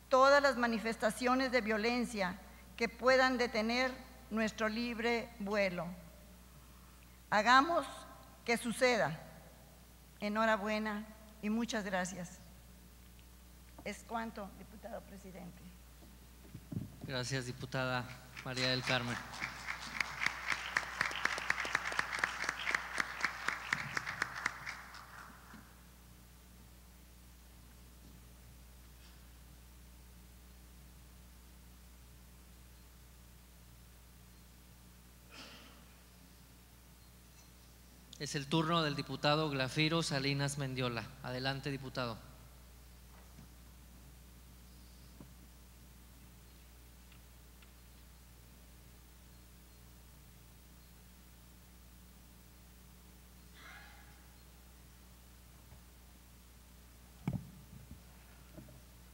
todas las manifestaciones de violencia que puedan detener nuestro libre vuelo. Hagamos que suceda. Enhorabuena y muchas gracias. Es cuanto, diputado presidente. Gracias, diputada María del Carmen. Es el turno del diputado Glafiro Salinas Mendiola. Adelante, diputado.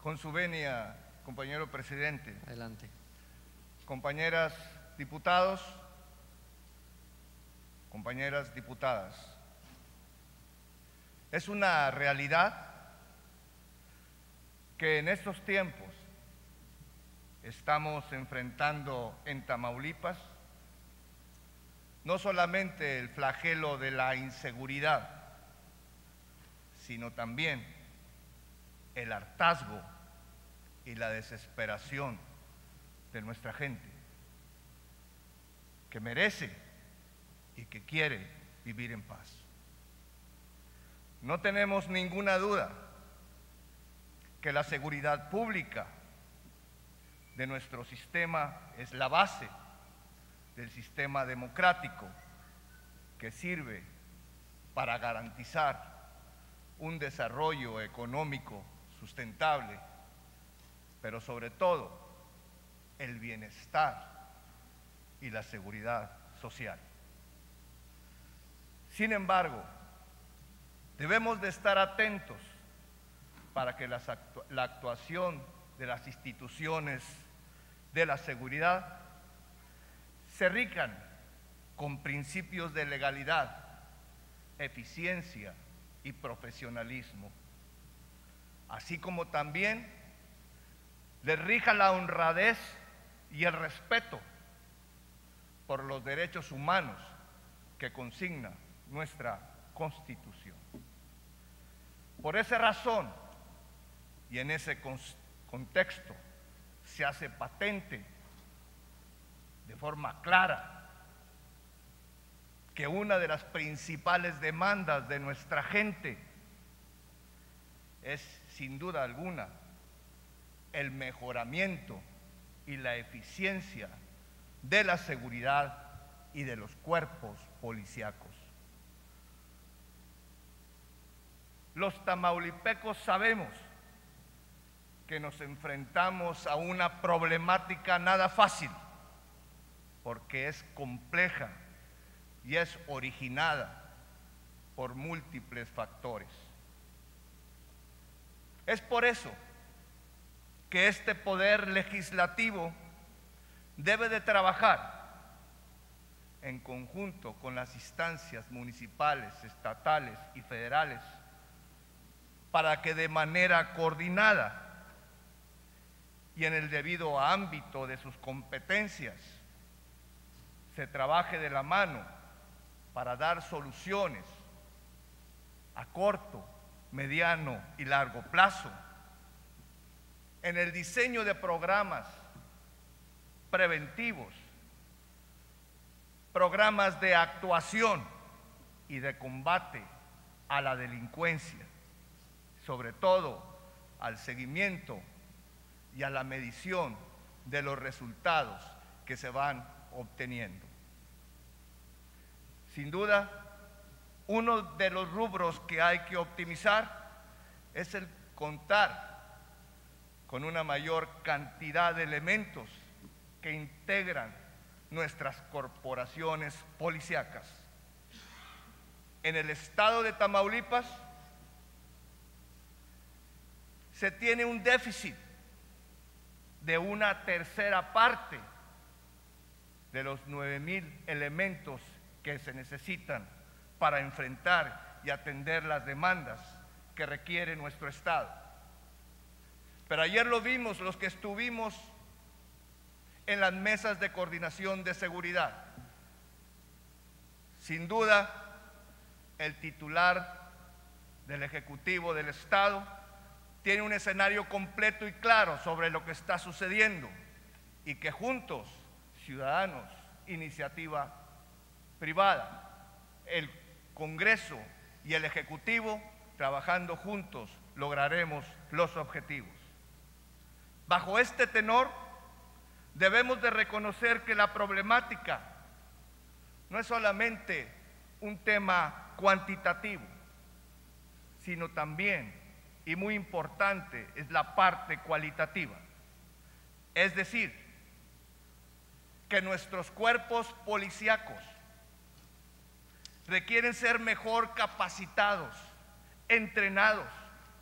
Con su venia, compañero presidente. Adelante. Compañeras diputados, compañeras diputadas, es una realidad que en estos tiempos estamos enfrentando en Tamaulipas no solamente el flagelo de la inseguridad, sino también el hartazgo y la desesperación de nuestra gente, que merece y que quiere vivir en paz. No tenemos ninguna duda que la seguridad pública de nuestro sistema es la base del sistema democrático que sirve para garantizar un desarrollo económico sustentable, pero sobre todo el bienestar y la seguridad social. Sin embargo, debemos de estar atentos para que la actuación de las instituciones de la seguridad se rijan con principios de legalidad, eficiencia y profesionalismo, así como también les rija la honradez y el respeto por los derechos humanos que consigna nuestra Constitución. Por esa razón y en ese contexto se hace patente de forma clara que una de las principales demandas de nuestra gente es, sin duda alguna, el mejoramiento y la eficiencia de la seguridad y de los cuerpos policíacos. Los tamaulipecos sabemos que nos enfrentamos a una problemática nada fácil, porque es compleja y es originada por múltiples factores. Es por eso que este poder legislativo debe de trabajar en conjunto con las instancias municipales, estatales y federales para que de manera coordinada y en el debido ámbito de sus competencias se trabaje de la mano para dar soluciones a corto, mediano y largo plazo en el diseño de programas preventivos, programas de actuación y de combate a la delincuencia, sobre todo al seguimiento y a la medición de los resultados que se van obteniendo. Sin duda, uno de los rubros que hay que optimizar es el contar con una mayor cantidad de elementos que integran nuestras corporaciones policíacas. En el estado de Tamaulipas se tiene un déficit de una tercera parte de los 9,000 elementos que se necesitan para enfrentar y atender las demandas que requiere nuestro estado. Pero ayer lo vimos los que estuvimos en las mesas de coordinación de seguridad. Sin duda, el titular del Ejecutivo del Estado tiene un escenario completo y claro sobre lo que está sucediendo y que juntos, ciudadanos, iniciativa privada, el Congreso y el Ejecutivo, trabajando juntos, lograremos los objetivos. Bajo este tenor, debemos de reconocer que la problemática no es solamente un tema cuantitativo, sino también, y muy importante, es la parte cualitativa. Es decir, que nuestros cuerpos policíacos requieren ser mejor capacitados, entrenados,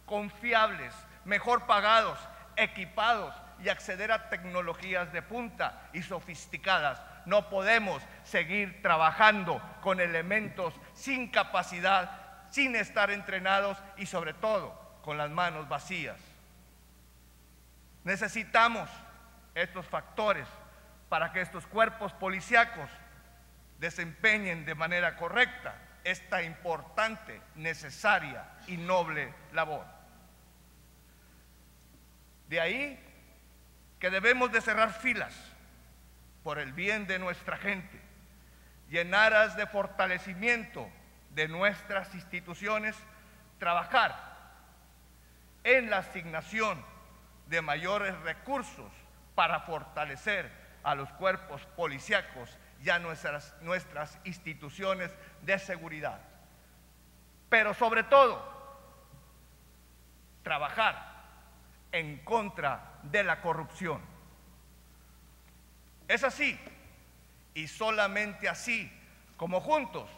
confiables, mejor pagados, equipados y acceder a tecnologías de punta y sofisticadas. No podemos seguir trabajando con elementos sin capacidad, sin estar entrenados y sobre todo con las manos vacías. Necesitamos estos factores para que estos cuerpos policíacos desempeñen de manera correcta esta importante, necesaria y noble labor. De ahí que debemos de cerrar filas por el bien de nuestra gente y en aras de fortalecimiento de nuestras instituciones, trabajar en la asignación de mayores recursos para fortalecer a los cuerpos policíacos y a nuestras instituciones de seguridad. Pero sobre todo, trabajar en contra de la corrupción. Es así, y solamente así, como juntos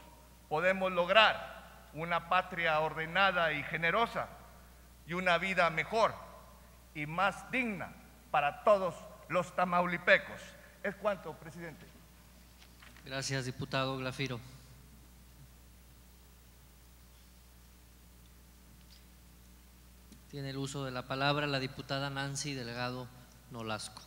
podemos lograr una patria ordenada y generosa y una vida mejor y más digna para todos los tamaulipecos. Es cuanto, presidente. Gracias, diputado Glafiro. Tiene el uso de la palabra la diputada Nancy Delgado Nolasco.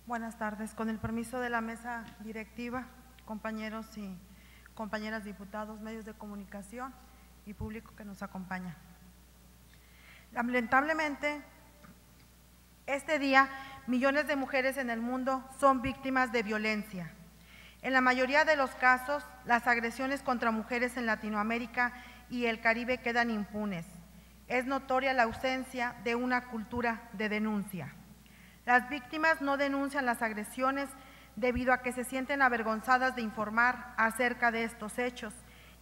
Buenas tardes. Con el permiso de la mesa directiva, compañeros y compañeras diputados, medios de comunicación y público que nos acompaña. Lamentablemente, este día, millones de mujeres en el mundo son víctimas de violencia. En la mayoría de los casos, las agresiones contra mujeres en Latinoamérica y el Caribe quedan impunes. Es notoria la ausencia de una cultura de denuncia. Las víctimas no denuncian las agresiones debido a que se sienten avergonzadas de informar acerca de estos hechos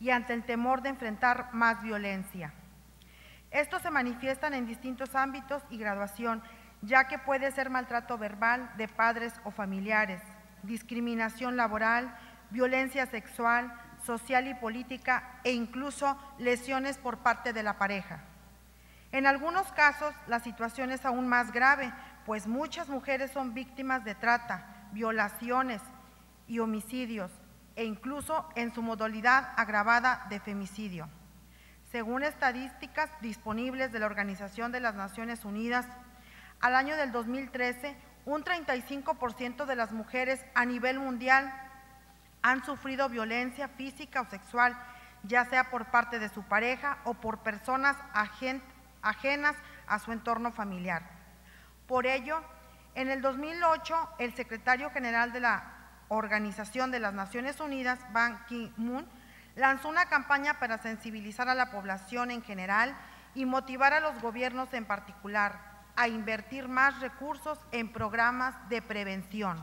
y ante el temor de enfrentar más violencia. Estos se manifiestan en distintos ámbitos y graduación, ya que puede ser maltrato verbal de padres o familiares, discriminación laboral, violencia sexual, social y política e incluso lesiones por parte de la pareja. En algunos casos, la situación es aún más grave, pues muchas mujeres son víctimas de trata, violaciones y homicidios, e incluso en su modalidad agravada de femicidio. Según estadísticas disponibles de la Organización de las Naciones Unidas, al año del 2013, un 35% de las mujeres a nivel mundial han sufrido violencia física o sexual, ya sea por parte de su pareja o por personas ajenas a su entorno familiar. Por ello, en el 2008, el secretario general de la Organización de las Naciones Unidas, Ban Ki-moon, lanzó una campaña para sensibilizar a la población en general y motivar a los gobiernos en particular a invertir más recursos en programas de prevención.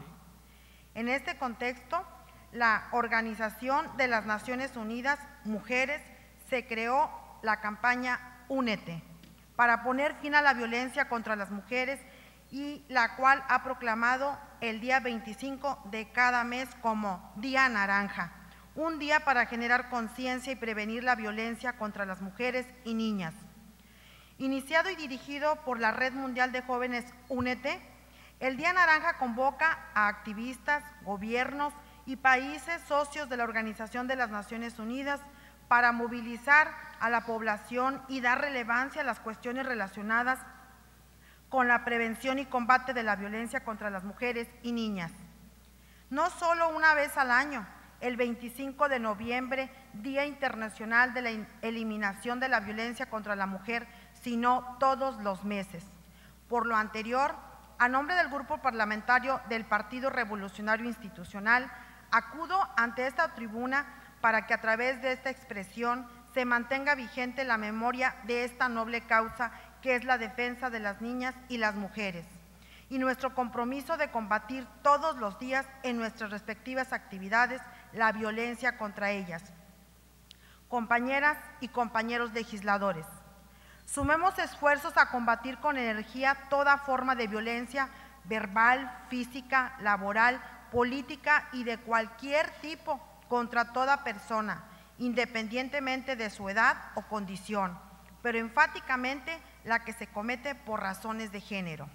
En este contexto, la Organización de las Naciones Unidas, Mujeres, se creó la campaña Únete para poner fin a la violencia contra las mujeres y la cual ha proclamado el día 25 de cada mes como Día Naranja, un día para generar conciencia y prevenir la violencia contra las mujeres y niñas. Iniciado y dirigido por la Red Mundial de Jóvenes Únete, el Día Naranja convoca a activistas, gobiernos y países socios de la Organización de las Naciones Unidas para movilizar a la población y dar relevancia a las cuestiones relacionadas con la prevención y combate de la violencia contra las mujeres y niñas. No solo una vez al año, el 25 de noviembre, Día Internacional de la Eliminación de la Violencia contra la Mujer, sino todos los meses. Por lo anterior, a nombre del Grupo Parlamentario del Partido Revolucionario Institucional, acudo ante esta tribuna para que a través de esta expresión se mantenga vigente la memoria de esta noble causa que es la defensa de las niñas y las mujeres, y nuestro compromiso de combatir todos los días en nuestras respectivas actividades la violencia contra ellas. compañeras y compañeros legisladores. Sumemos esfuerzos a combatir con energía toda forma de violencia verbal, física, laboral, política y de cualquier tipo contra toda persona, independientemente de su edad o condición, pero enfáticamente la que se comete por razones de género.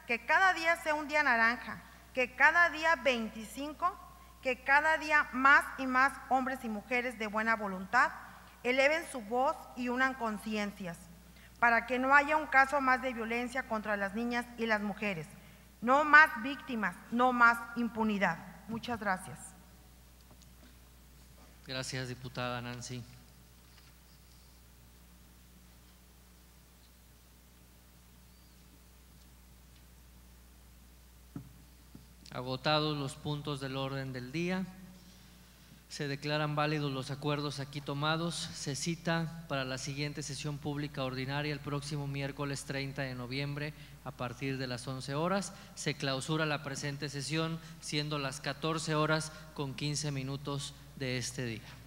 Que cada día sea un día naranja, que cada día 25, que cada día más y más hombres y mujeres de buena voluntad eleven su voz y unan conciencias, para que no haya un caso más de violencia contra las niñas y las mujeres. No más víctimas, no más impunidad. Muchas gracias. Gracias, diputada Nancy. Agotados los puntos del orden del día, se declaran válidos los acuerdos aquí tomados. Se cita para la siguiente sesión pública ordinaria el próximo miércoles 30 de noviembre a partir de las 11 horas. Se clausura la presente sesión siendo las 14 horas con 15 minutos de este día.